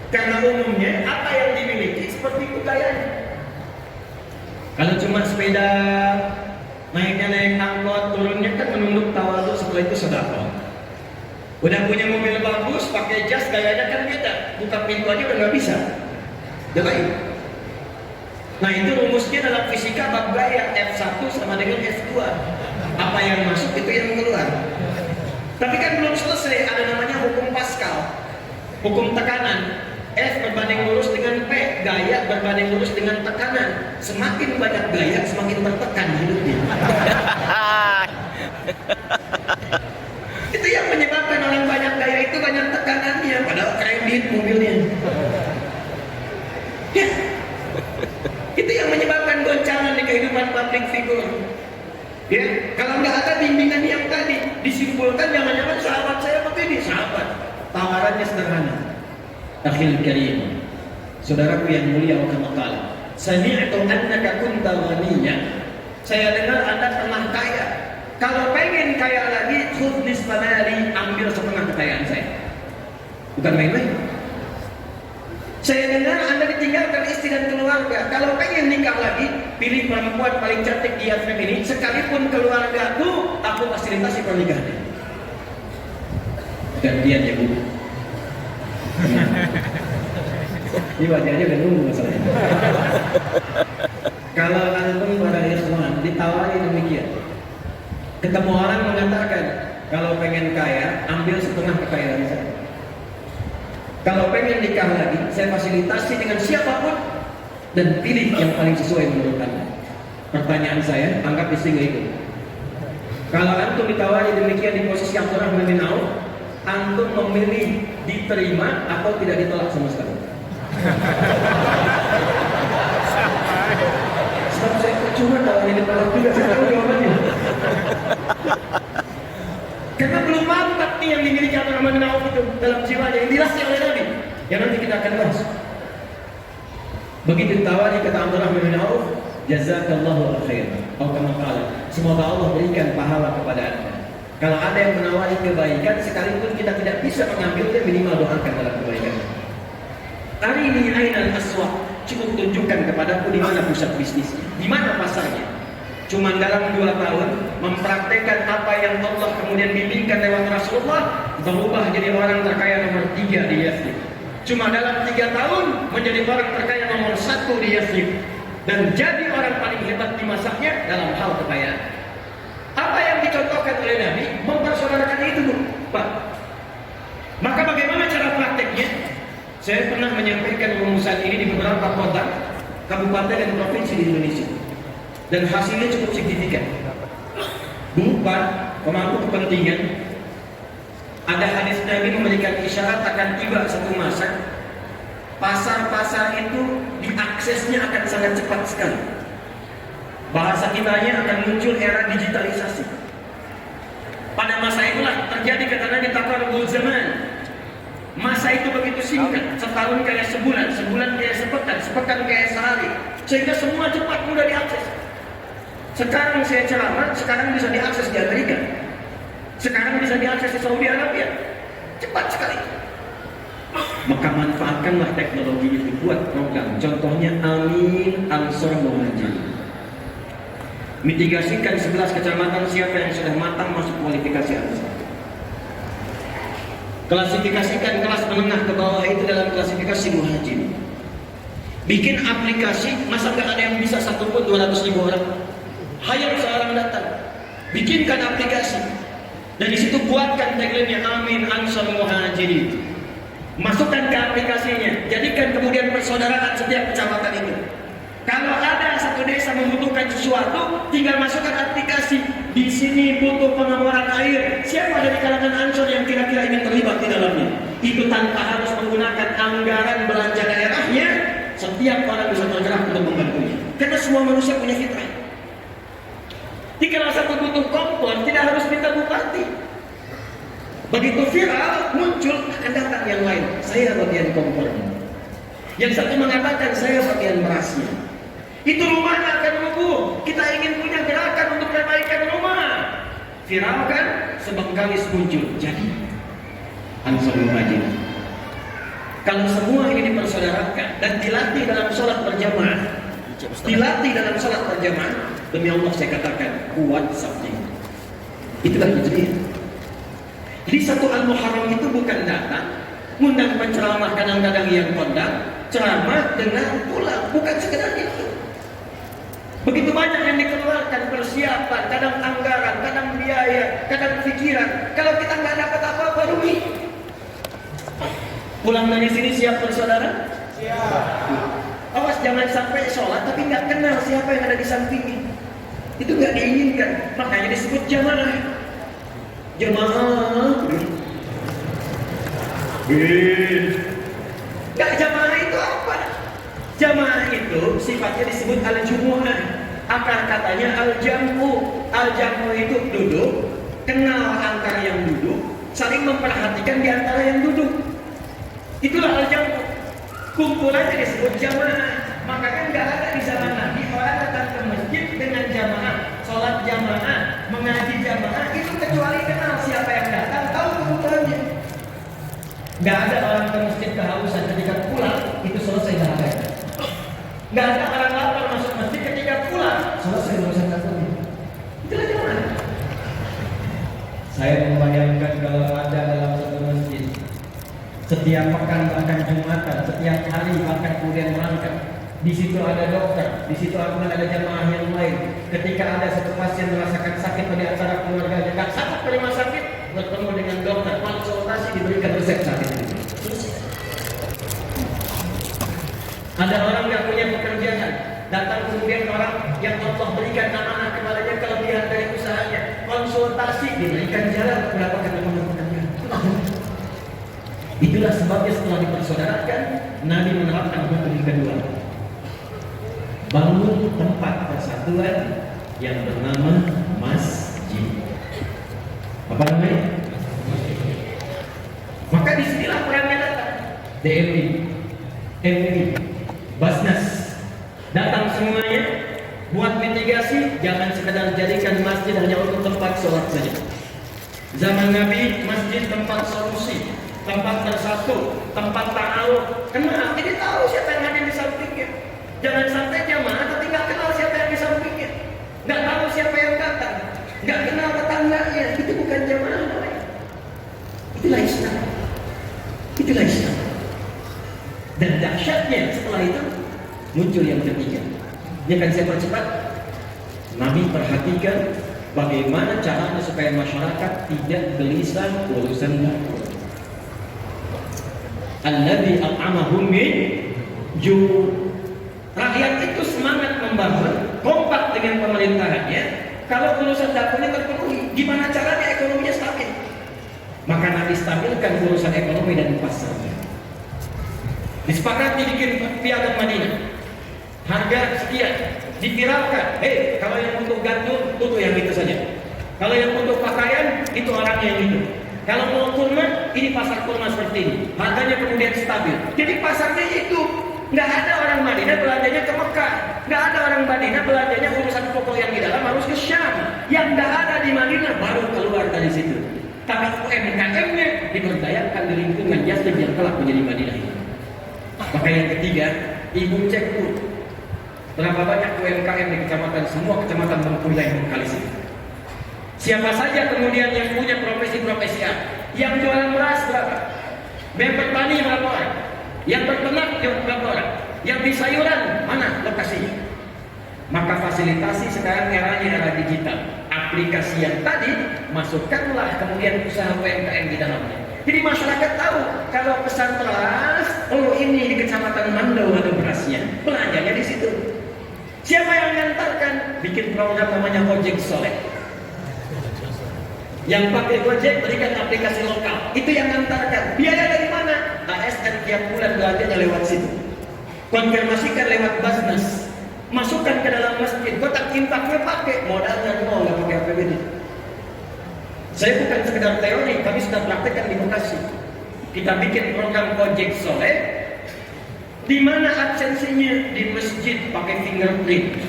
Karena umumnya apa yang dimiliki seperti itu gayanya. Kalau cuma sepeda, naiknya naik angkot, turunnya kan menunduk tawadhu, setelah itu sedekah. Udah punya mobil bagus, pakai jas, gayanya kan beda. Buka pintu aja udah nggak bisa. Jadi, nah itu rumusnya dalam fisika bab gaya, F1 sama dengan F2. Apa yang masuk itu yang keluar. Tapi kan belum selesai, ada namanya hukum Pascal, hukum tekanan. F berbanding lurus dengan P, gaya berbanding lurus dengan tekanan. Semakin banyak gaya, semakin tertekan hidupnya. Itu yang menyebabkan orang banyak gaya itu banyak tekanannya, padahal kredit mobilnya. Ya. Itu yang menyebabkan goncangan di kehidupan public figure. Ya, kalau nggak ada bimbingan yang tadi, disimpulkan jangan-jangan sahabat saya begini, sahabat. Tawarannya sederhana. Akhil karim, saudaraku yang mulia wa kamakal, sami'tu annaka kunta ghaniyyan. Saya dengar Anda pernah kaya. Kalau pengen kaya lagi, khudh nisfa mali, ambil setengah kekayaan saya. Bukan main-main. Saya dengar Anda ditinggalkan istri dan keluarga. Kalau pengen nikah lagi, pilih perempuan paling cantik di Afrika ini. Sekalipun keluarga tuh aku fasilitasi pernikahannya. Gantian ya Bu. Ini wajahnya udah nunggu masalahnya. Kalau antum pada ikhwan ditawari demikian, ketemu orang mengatakan kalau pengen kaya ambil setengah kekayaan saya. Kalau pengen nikah lagi, saya fasilitasi dengan siapapun dan pilih yang paling sesuai menurut Anda. Pertanyaan saya, anggap istri nggak ikut. Kalau antum ditawari demikian di posisi Abdurrahman bin Auf, antum memilih diterima atau tidak ditolak sama sekali? Sebab saya cuma kalau ini ditolak juga saya tahu jawabannya. Karena belum mantap nih yang dimiliki Abdurrahman bin Auf itu dalam jiwanya yang dirasa oleh Nabi. Yang nanti kita akan bahas. Begitu ditawari kata Abdurrahman bin Auf, jazakallahu khairan. Semoga Allah berikan pahala kepada Anda. Kalau ada yang menawari kebaikan, sekalipun kita tidak bisa mengambilnya, minimal doakan dalam kebaikan. Hari ini Ainal Aswaq, cukup tunjukkan kepadaku di mana pusat bisnisnya, di mana pasarnya. Cuma dalam 2 tahun mempraktekkan apa yang Allah kemudian bimbingkan lewat Rasulullah, berubah jadi orang terkaya nomor 3 di Yathrib. Cuma dalam 3 tahun menjadi orang terkaya nomor 1 di Yathrib, dan jadi orang paling hebat di masanya dalam hal kekayaan. Apa yang dicontohkan oleh Nabi mempersaudarakan itu, Bu, Pak. Maka bagaimana cara prakteknya? Saya pernah menyampaikan rumusan ini di beberapa kota, kabupaten dan provinsi di Indonesia, dan hasilnya cukup signifikan. Bu, Pak, pemangku kepentingan, ada hadis Nabi memberikan isyarat akan tiba satu masa pasar-pasar itu diaksesnya akan sangat cepat sekali. Bahasa kitanya akan muncul era digitalisasi. Pada masa itulah terjadi kata Nabi taqarrubul zaman. Masa itu begitu singkat, setahun kayak sebulan, sebulan kayak sepekan, sepekan kayak sehari, sehingga semua cepat mudah diakses. Sekarang saya ceramah, sekarang bisa diakses di Amerika, sekarang bisa diakses di Saudi Arabia, cepat sekali. Maka manfaatkanlah teknologi itu buat program. Contohnya Amin Ansor Muhajirin. Mitigasikan 11 kecamatan siapa yang sudah matang masuk kualifikasi Ansor. Klasifikasikan kelas menengah ke bawah itu dalam klasifikasi Muhajirin. Bikin aplikasi, masa nggak ada yang bisa satupun 200.000 orang. Hayal seorang datang, bikinkan aplikasi, dan di situ buatkan tagline-nya Amin Ansor Muhajirin. Masukkan ke aplikasinya, jadikan kemudian persaudaraan setiap kecamatan itu. Kalau ada satu desa membutuhkan sesuatu, tinggal masukkan aplikasi. Di sini butuh pengeboran air. Siapa dari kalangan Ansor yang kira-kira ingin terlibat di dalamnya? Itu tanpa harus menggunakan anggaran belanja daerahnya. Setiap orang bisa bergerak untuk membantunya. Karena semua manusia punya fitrah. Jika satu butuh kompor, tidak harus minta bupati. Begitu viral, muncul akan datang yang lain. Saya bagian kompornya. Yang satu mengatakan saya bagian berasnya. Itu rumahnya akan rubuh. Kita ingin punya gerakan untuk perbaikan rumah. Viral kan? Sebengkalis muncul. Jadi Ansor Muhajirin. Kalau semua ini dipersaudarakan dan dilatih dalam sholat berjamaah, demi Allah saya katakan kuat sabdi. Itulah hijriah. Jadi satu Al-Muharram itu bukan datang ngundang penceramah kadang-kadang yang kondang, ceramah dengan pulang, bukan sekedar itu. Begitu banyak yang dikeluarkan, persiapan, kadang anggaran, kadang biaya, kadang pikiran. Kalau kita nggak dapat apa-apa, rugi. Pulang dari sini siap bersaudara? Siap. Awas jangan sampai sholat tapi nggak kenal siapa yang ada di sampingnya. Itu nggak diinginkan. Makanya disebut jamaah. Jamaah. Nggak jamaah itu apa? Jamaah itu sifatnya disebut al-jumu'ah. Akar katanya al-jam'u. Al-jam'u itu duduk, kenal antara yang duduk, saling memperhatikan di antara yang duduk. Itulah al-jam'u. Kumpulannya disebut jamaah. Makanya nggak ada di zaman Nabi orang datang ke masjid dengan jamaah, sholat jamaah, mengaji jamaah itu kecuali kenal siapa yang datang, tahu kebutuhannya. Nggak ada Nggak ada orang lapar masuk masjid ketika pulang selesai urusan kasarnya. Itulah jamaah. Saya membayangkan kalau ada dalam satu masjid setiap pekan bahkan Jumatan, setiap hari bahkan kemudian berangkat. Di situ ada dokter, di situ ada jamaah yang lain. Ketika ada satu pasien merasakan sakit di antara keluarga dekat, sakit di rumah sakit, bertemu dengan dokter, konsultasi, diberikan resep sakit. Ada orang yang punya pekerjaan, datang kemudian orang yang Allah berikan amanah kepadanya kelebihan dari usahanya, konsultasi, diberikan jalan berapa ketemu pekerjaan. Itulah sebabnya setelah dipersaudarakan, Nabi menerapkan hukum kedua. Bangun tempat persatuan yang bernama masjid. Apa namanya? Maka disinilah perannya datang. DMI, MUI, Basnas datang semuanya buat mitigasi. Jangan sekedar jadikan masjid hanya untuk tempat sholat saja. Zaman Nabi masjid tempat solusi, tempat bersatu, tempat ta'aluk. Kenapa? Jadi tahu siapa yang ada di sampingnya. Jangan sampai jamaah tapi nggak kenal siapa yang di sampingnya, nggak tahu siapa yang datang, nggak kenal tetangganya. Itu bukan jamaah. Itulah Islam. Itulah Islam. Dan dahsyatnya setelah itu muncul yang ketiga. Ini akan saya percepat. Nabi perhatikan bagaimana caranya supaya masyarakat tidak gelisah urusan dapur. Alladzi at'amahum min ju'. Rakyat itu semangat membangun, kompak dengan pemerintahannya. Kalau urusan dapurnya terpenuhi, gimana caranya ekonominya stabil? Maka Nabi stabilkan urusan ekonomi dan pasarnya. Disepakati bikin piagam Madinah. Harga sekian, dipiralkan. Kalau yang untuk gandum, itu yang itu saja. Kalau yang untuk pakaian, itu orangnya yang itu. Kalau mau kurma, ini pasar kurma seperti ini. Harganya kemudian stabil. Jadi pasarnya itu. Nggak ada orang Madinah belanjanya ke Mekah, nggak ada orang Madinah belanjanya urusan pokok yang di dalam harus ke Syam. Yang nggak ada di Madinah baru keluar dari situ. Tapi UMKM-nya diberdayakan di lingkungan Yasrib yang kelak menjadi Madinah ini. Maka yang ketiga, ibu cek pun berapa banyak UMKM di kecamatan, semua kecamatan Bengkulu yang Bengkalis ini. Siapa saja kemudian yang punya profesi-profesi A, yang jualan beras berapa, yang bertani berapa orang, yang berternak berapa orang, yang di sayuran mana lokasinya. Maka fasilitasi sekarang eranya era digital. Aplikasi yang tadi masukkanlah kemudian usaha UMKM di dalamnya. Jadi masyarakat tahu kalau pesan beras, oh ini di kecamatan Mandau ada berasnya, belanjanya di situ. Siapa yang mengantarkan? Bikin program namanya Ojek Soleh. Yang pakai Gojek berikan aplikasi lokal, itu yang mengantarkan. Biaya dari mana? ASN tiap bulan belanjanya lewat situ. Konfirmasikan lewat Basnas. Masukkan ke dalam masjid, kotak infaknya pakai, modalnya nol, nggak pakai APBD. Saya bukan sekedar teori, kami sudah praktekkan di Bekasi. Kita bikin program Ojek Soleh, di mana absensinya di masjid pakai fingerprint.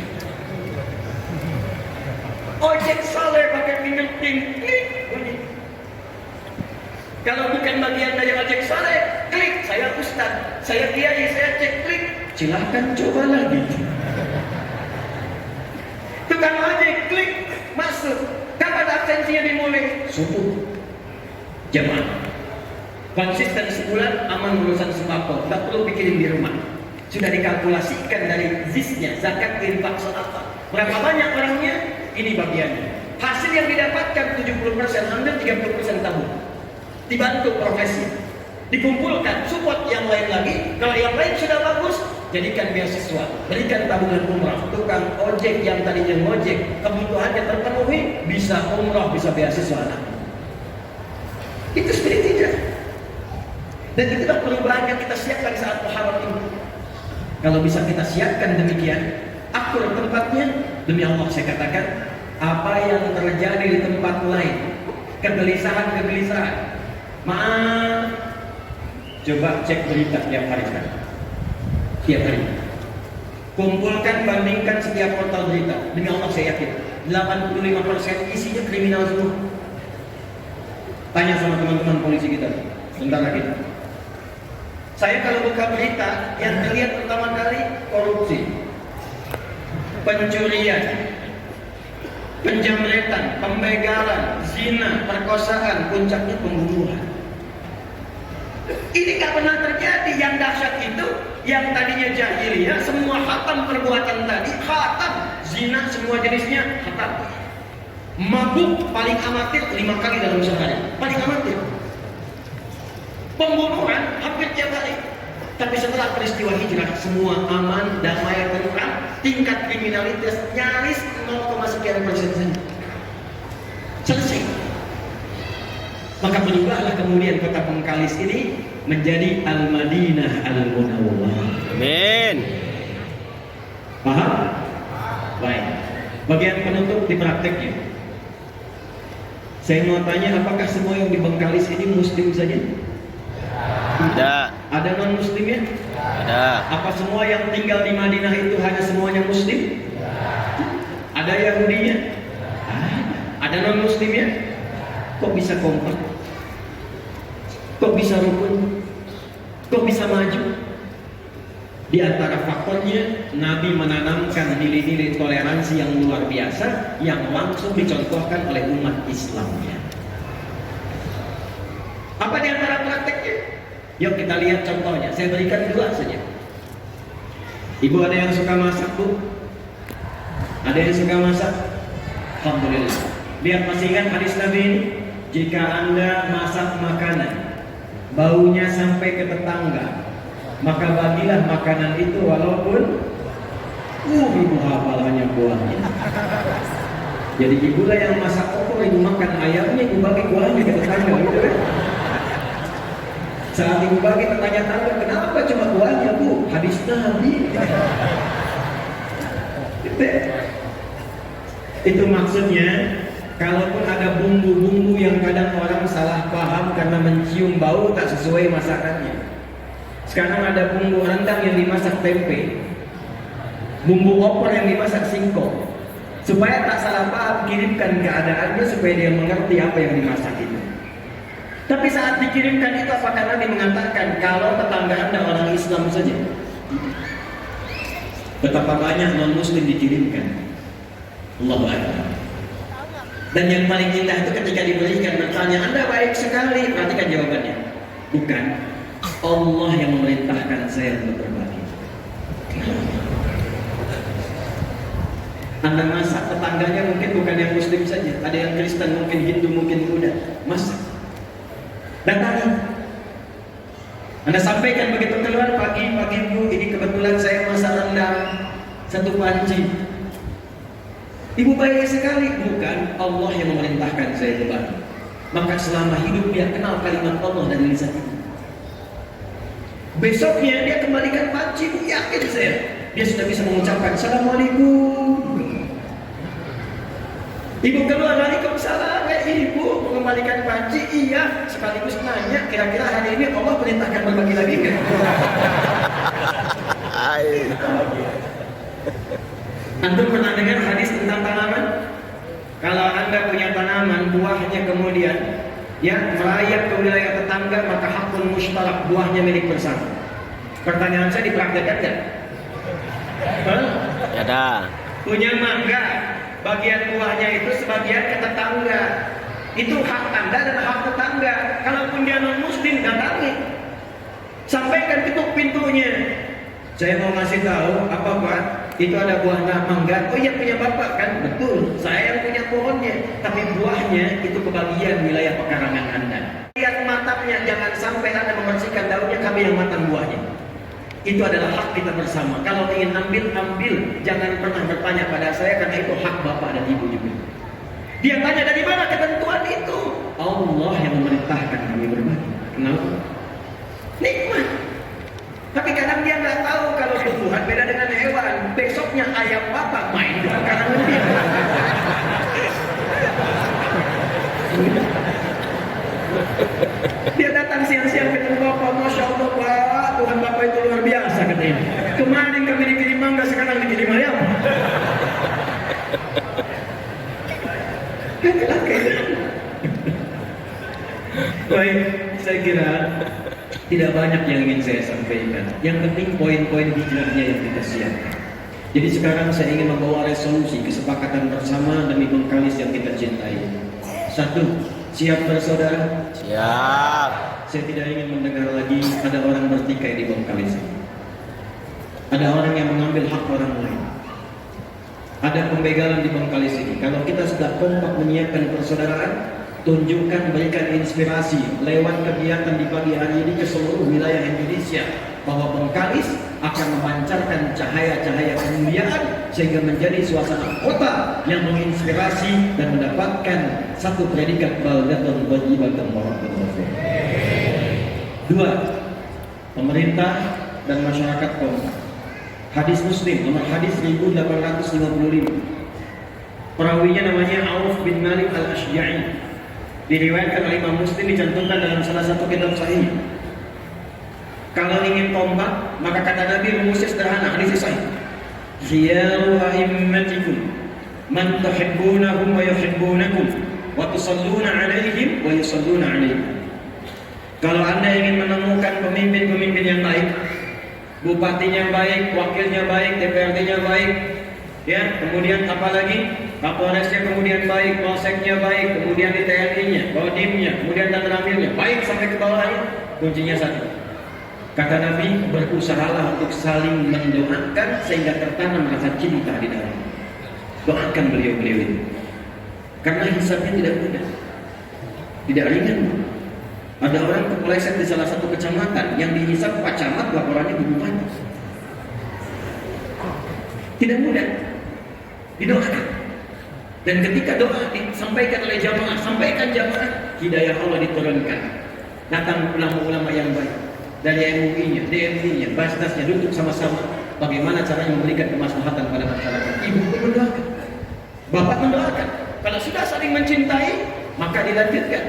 Ojek Soleh pakai fingerprint, klik. Kalau bukan bagian dari Ojek Soleh, klik. Saya ustaz, saya kiai, saya cek, klik. Silahkan coba lagi. Tukang ojek, klik, masuk. Kapan absensinya dimulai? Subuh. Jemaah. Konsisten sebulan, aman urusan sembako. Tak perlu pikirin di rumah. Sudah dikalkulasikan dari zisnya, zakat, infak, sedekah. Berapa banyak orangnya? Ini bagiannya. Hasil yang didapatkan 70%, hampir 30% tabung. Dibantu profesi. Dikumpulkan, support yang lain lagi. Kalau yang lain sudah bagus, jadikan beasiswa, berikan tabungan umrah. Tukang ojek yang tadinya ngojek, kebutuhannya terpenuhi, bisa umrah, bisa beasiswa anak. Itu seperti tidak. Dan itulah perubahan yang kita siapkan saat Muharram ini. Kalau bisa kita siapkan demikian, akur tempatnya, demi Allah saya katakan, apa yang terjadi di tempat lain, kegelisahan, maaf, coba cek berita tiap hari sekarang. Tiap hari. Kumpulkan, bandingkan setiap portal berita. Demi Allah saya yakin 85% isinya kriminal semua. Tanya sama teman-teman polisi kita sebentar lagi. Saya kalau buka berita, yang terlihat pertama kali korupsi, pencurian, penjamretan, pembegalan, zina, perkosaan, puncaknya pembunuhan. Ini nggak pernah terjadi. Yang dahsyat itu, yang tadinya jahiliyah, semua khatam perbuatan tadi, khatam, zina semua jenisnya khatam. Mabuk paling amatir 5 kali dalam sehari, paling amatir. Pembunuhan hampir tiap hari. Tapi setelah peristiwa hijrah, semua aman, damai, tentram, tingkat kriminalitas nyaris 0,sekian persen saja. Selesai. Maka berubahlah kemudian kota Bengkalis ini menjadi Al-Madinah Al-Munawwarah. Amin. Paham? Baik. Bagian penutup di prakteknya. Saya mau tanya, apakah semua yang di Bengkalis ini muslim saja? Tidak. Ada non muslimnya? Ada. Apa semua yang tinggal di Madinah itu hanya semuanya muslim? Ada Yahudinya? Ada non muslimnya? Kok bisa kompak? Kok bisa rukun? Kok bisa maju? Di antara faktornya, Nabi menanamkan nilai-nilai toleransi yang luar biasa yang langsung dicontohkan oleh umat Islamnya. Apa di antara prakteknya? Yuk kita lihat contohnya. Saya berikan 2 saja. Ibu ada yang suka masak, Bu? Ada yang suka masak? Alhamdulillah. Lihat, masih ingat hadis Nabi ini? Jika Anda masak makanan, baunya sampai ke tetangga, maka bagilah makanan itu walaupun ibu hafalnya buahnya. Jadi ibulah yang masak opor, ibu makan ayamnya, ibu bagi buahnya ke tetangga, gitu kan? Saat ibu bagi tetangga, kenapa cuma buahnya, Bu? Hadis Nabi. Itu maksudnya, kalaupun ada bumbu-bumbu yang kadang orang salah paham karena mencium bau tak sesuai masakannya. Sekarang ada bumbu rendang yang dimasak tempe, bumbu opor yang dimasak singkong. Supaya tak salah paham, kirimkan keadaannya supaya dia mengerti apa yang dimasak itu. Tapi saat dikirimkan itu, apakah Nabi mengatakan kalau tetangga Anda orang Islam saja? Betapa banyak non muslim dikirimkan. Allahu Akbar. Dan yang paling indah itu ketika diberikan, bertanya, Anda baik sekali. Perhatikan jawabannya. Bukan. Allah yang memerintahkan saya untuk berbagi. Anda masak, tetangganya mungkin bukan yang muslim saja. Ada yang Kristen, mungkin Hindu, mungkin Buddha. Masak. Datangi. Anda sampaikan begitu keluar, pagi Bu, ini kebetulan saya masak rendang 1 panci. Ibu baik sekali. Bukan, Allah yang memerintahkan saya berbagi. Maka selama hidup dia kenal kalimat Allah dari lisan itu. Besoknya dia kembalikan panci, Bu, yakin saya. Dia sudah bisa mengucapkan Assalamualaikum. Ibu keluar, Waalaikumsalam. Ibu mengembalikan panci, iya. Sekaligus nanya, kira-kira hari ini Allah perintahkan berbagi lagi kan? Antum pernah dengar hadis tentang tanaman? Kalau Anda punya tanaman, buahnya kemudian merayap ke wilayah tetangga, maka hakun mustarak, buahnya milik bersama. Pertanyaan saya, dipraktekkan nggak? Ada. Punya mangga, bagian buahnya itu sebagian ke tetangga. Itu hak Anda dan hak tetangga. Kalaupun dia non muslim, datangi. Sampaikan, ketuk pintunya. Saya mau ngasih tahu, apa Pak? Itu ada buah mangga. Oh iya, punya Bapak kan? Betul, saya yang punya pohonnya. Tapi buahnya itu kebagian wilayah pekarangan Anda. Lihat matangnya, jangan sampai Anda membersihkan daunnya, kami yang matang buahnya. Itu adalah hak kita bersama. Kalau ingin ambil, jangan pernah bertanya pada saya, karena itu hak Bapak dan Ibu juga. Dia tanya, dari mana ketentuan itu? Allah yang memerintahkan kami berbagi. Kenapa? Nikmat. Tapi kadang dia nggak tahu kalau tumbuhan beda dengan hewan. Besoknya ayam Bapak main di pekarangan dia. Dia datang siang-siang ketemu Bapak, Masya Allah Pak, Tuhan Bapak itu luar biasa katanya. Kemarin kami dikirim mangga, sekarang dikirim ayam. Baik, saya kira Tidak banyak yang ingin saya sampaikan. Yang penting poin-poin hijrahnya yang kita siapkan. Jadi sekarang saya ingin membawa resolusi kesepakatan bersama demi Bengkalis yang kita cintai. 1. Siap bersaudara? Siap. Saya tidak ingin mendengar lagi ada orang bertikai di Bengkalis ini. Ada orang yang mengambil hak orang lain. Ada pembegalan di Bengkalis ini. Kalau kita sudah kompak menyiapkan persaudaraan, tunjukkan, berikan inspirasi lewat kegiatan di pagi hari ini ke seluruh wilayah Indonesia bahwa Bengkalis akan memancarkan cahaya-cahaya kemuliaan sehingga menjadi suasana kota yang menginspirasi dan mendapatkan satu predikat baldatun thayyibatan barakatun. 2. Pemerintah dan masyarakat kompak. Hadis Muslim nomor hadis 1855. Perawinya namanya Auf bin Malik al-Ashja'i. Diriwayatkan oleh Imam Muslim, dicantumkan dalam salah satu kitab sahih. Kalau ingin kompak, maka kata Nabi rumusnya sederhana, hadis sahih. Khiyaru a'immatikum man tuhibbunahum wa yuhibbunakum wa tusalluna 'alaihim wa yusalluna 'alaikum. Kalau Anda ingin menemukan pemimpin-pemimpin yang baik, bupatinya baik, wakilnya baik, DPRD-nya baik, ya, kemudian apalagi Kapolresnya kemudian baik, Polseknya baik, kemudian di TNI-nya, Kodimnya, kemudian Danramilnya, baik sampai ke bawahnya. Kuncinya satu. Kata Nabi, berusahalah untuk saling mendoakan sehingga tertanam rasa cinta di dalam. Doakan beliau-beliau itu. Karena hisabnya tidak mudah, tidak ringan. Ada orang kepleset di salah satu kecamatan yang dihisab Pak Camat, laporannya ke bupati. Tidak mudah. Didoakan. Dan ketika doa disampaikan oleh jamaah, sampaikan jamaah, hidayah Allah diturunkan. Datang ulama-ulama yang baik dari MUI-nya, DMI-nya, Basnasnya, duduk sama-sama bagaimana caranya memberikan kemaslahatan pada masyarakat. Ibu pun mendoakan, bapak mendoakan. Kalau sudah saling mencintai, maka dilanjutkan.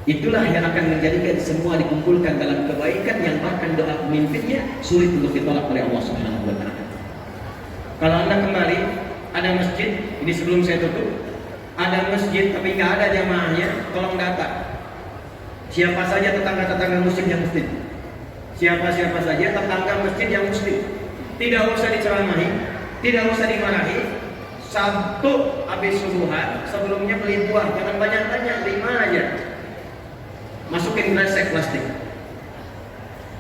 Itulah yang akan menjadikan semua dikumpulkan dalam kebaikan yang bahkan doa pemimpinnya sulit untuk ditolak oleh Allah Subhanahu wa taala. Kalau Anda kembali, ada masjid, ini sebelum saya tutup, ada masjid tapi nggak ada jamaahnya, tolong data. Siapa saja tetangga-tetangga muslim yang muslim? Siapa-siapa saja tetangga masjid yang muslim. Tidak usah diceramahi, tidak usah dimarahi. Sabtu habis subuhan, sebelumnya beli buah, jangan banyak-banyak, 5 aja. Masukin kresek plastik.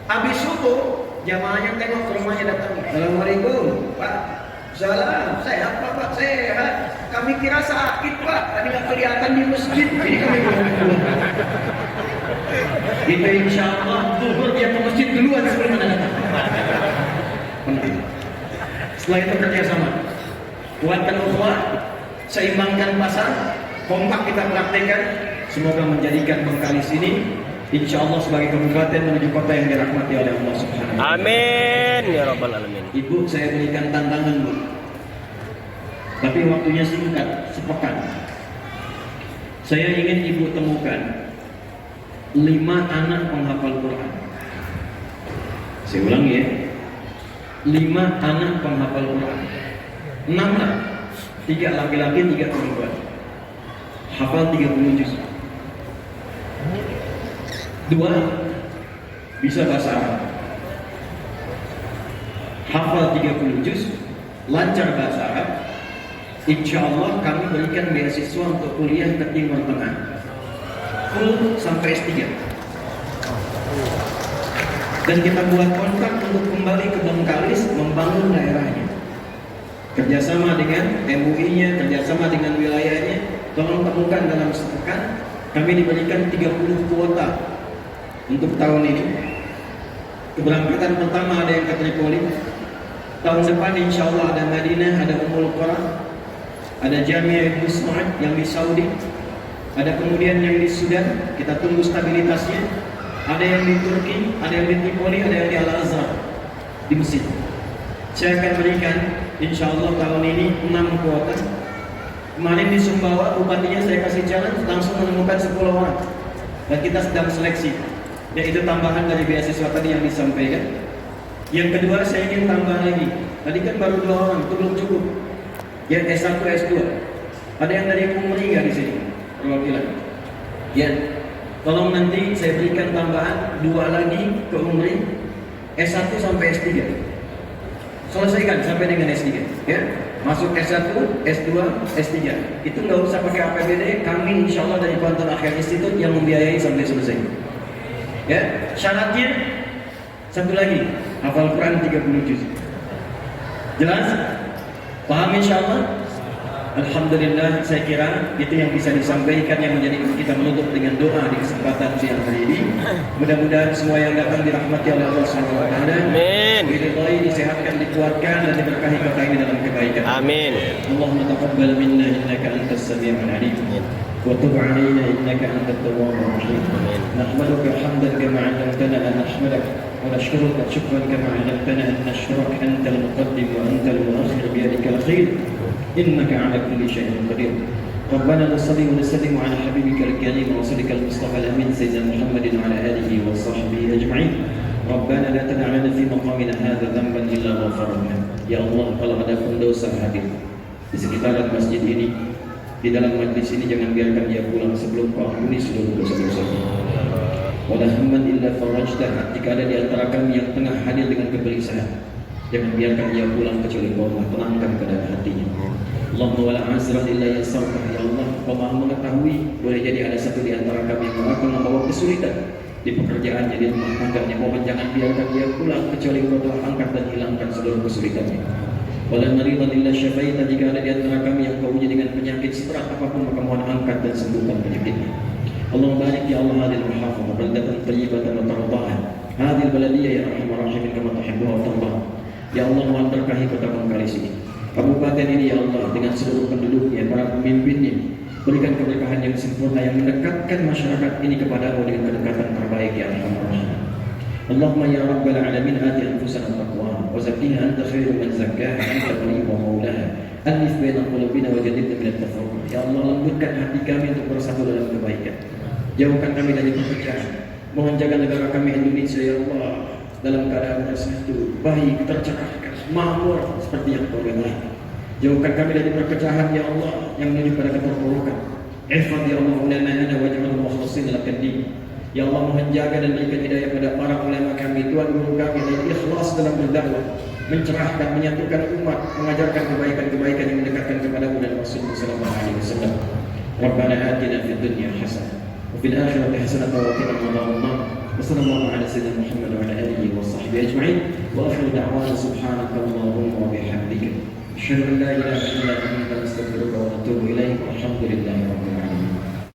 Habis subuh, jamaahnya tengok ke rumahnya, datang. Assalamualaikum, Pak. Salam, sehat Pak, Pak, sehat. Kami kira sakit Pak, tadi nggak kelihatan di masjid, jadi kami belum pulang. Kita insya Allah zuhur dia ke masjid duluan sebelum Anda datang. Penting. Setelah itu kerjasama, kuatkan ukhuwah, seimbangkan pasar, kompak kita praktekkan. Semoga menjadikan Bengkalis ini insya Allah sebagai kabupaten menuju kota yang dirahmati oleh Allah Subhanahu wa taala. Amin ya rabbal alamin. Ibu, saya berikan tantangan, Bu. Tapi waktunya singkat, sepekan. Saya ingin Ibu temukan 5 anak penghafal Quran. Saya ulangi ya. 5 anak penghafal Quran. 6 lah. 3 laki-laki, 3 perempuan. Hafal 30 juz. 2 bisa bahasa Arab. Hafal 30 juz, lancar bahasa Arab. Insya Allah kami berikan beasiswa untuk kuliah ke Timur Tengah, full sampai S3. Dan kita buat kontrak untuk kembali ke Bengkalis membangun daerahnya. Kerjasama dengan MUI-nya, kerjasama dengan wilayahnya. Tolong temukan dalam sepekan kami diberikan 30 kuota untuk tahun ini. Keberangkatan pertama ada yang ke Tripoli. Tahun depan insya Allah ada Madinah, ada Ummul Qura, ada Jamiah Ibnu Sa'ad yang di Saudi, ada kemudian yang di Sudan, kita tunggu stabilitasnya. Ada yang di Turki, ada yang di Tripoli, ada yang di Al-Azhar di Mesir. Saya akan berikan insya Allah tahun ini 6 kuota. Kemarin di Sumbawa, bupatinya saya kasih challenge, langsung menemukan 10 orang. Dan kita sedang seleksi. Yaitu tambahan dari beasiswa tadi yang disampaikan. Yang kedua, saya ingin tambah lagi. Tadi kan baru 2 orang, itu belum cukup. Yang S1, S2. Ada yang dari Umriya di sini, perwakilan. Ya, Tolong nanti saya berikan tambahan 2 lagi ke Umri, S1 sampai S3. Selesaikan sampai dengan S3, ya. Masuk S1, S2, S3. Itu nggak usah pakai APBD. Kami insya Allah dari Kuantum Akhir Institute yang membiayai sampai selesai. Ya, syaratnya satu lagi, hafal Quran 30 juz. Jelas? Paham insya Allah? Alhamdulillah, saya kira itu yang bisa disampaikan yang menjadi kita menutup dengan doa di kesempatan siang hari ini. Mudah-mudahan semua yang datang dirahmati oleh Allah Subhanahu wa taala. Amin. Diridhai, disehatkan, dikuatkan dan diberkahi kota ini dalam kebaikan. Amin. Allahumma taqabbal minna innaka antas samiul alim. Wa tub 'alaina innaka antat tawwabur rahim. Nahmaduka hamdan kama 'allamtana an nahmadak wa nashkuruka shukran kama 'allamtana an nashkuraka antal muqaddim wa antal muakhir bi yadikal khair. إنك على كل شيء قدير. ربنا نصلي ونسلم على حبيبك الكريم ورسولك المصطفى الأمين سيدنا محمد وعلى آله وصحبه أجمعين. ربنا لا تدع لنا في مقامنا هذا ذنبا إلا غفرته. Ya Allah, kalau ada pun dosa hadir di sekitaran masjid ini, di dalam majlis ini, jangan biarkan dia pulang sebelum kau ampuni seluruh dosa-dosanya. Wala hamman illa farajtah. Jika ada di antara kami yang tengah hadir dengan kegelisahan, jangan biarkan dia pulang kecuali kau telah tenangkan keadaan hatinya. Allahumma wala azran illa yasartah. Ya Allah, kau maha mengetahui, boleh jadi ada satu di antara kami yang akan membawa kesulitan di pekerjaannya, di rumah tangganya. Mohon jangan biarkan dia pulang kecuali kau telah angkat dan hilangkan seluruh kesulitannya. Wala maridan illa syafaita. Jika ada di antara kami yang kau uji dengan penyakit seberat apapun, maka mohon angkat dan sembuhkan penyakitnya. Allahumma barik ya Allah hadil muhafazah baldatan tayyibatan wa tardaha hadil baladiyah ya arhamar rahimin kama tuhibbuha wa tardah. Ya Allah, mohon berkahi kota Bengkalis ini, kabupaten ini ya Allah, dengan seluruh penduduknya, para pemimpinnya. Berikan keberkahan yang sempurna yang mendekatkan masyarakat ini kepadamu dengan kedekatan terbaik ya Arhamar Rahimin. Allahumma ya Rabbal Alamin ati anfusana taqwa wa zakkiha anta khairu man zakkaha anta waliyuha wa maulaha. Alif baina qulubina wa jadidna min at-tafarruq. Ya Allah, lembutkan hati kami untuk bersatu dalam kebaikan. Jauhkan kami dari perpecahan. Mohon jaga negara kami Indonesia ya Allah dalam keadaan bersatu, baik, tercerahkan, makmur seperti yang kau ridhai. Jauhkan kami dari perpecahan ya Allah yang menuju pada keterpurukan. Ihfaz ya Allah ulama'ana waj'alhum mukhlasin lak ad-din. Ya Allah, mohon jaga dan berikan hidayah pada para ulama kami, tuan guru kami, dan ikhlas dalam berdakwah, mencerahkan, menyatukan umat, mengajarkan kebaikan-kebaikan yang mendekatkan kepadamu dan Rasulullah sallallahu alaihi wasallam. Rabbana atina fid dunya hasanah wa fil akhirati hasanah wa qina adzabannar. Wassallallahu ala sayyidina Muhammad wa ala alihi wa sahbihi ajma'in. Wa akhiru da'wana subhanaka Allahumma wa bihamdika asyhadu an la ilaha illa anta astaghfiruka wa atubu ilaik. Walhamdulillahi rabbil alamin.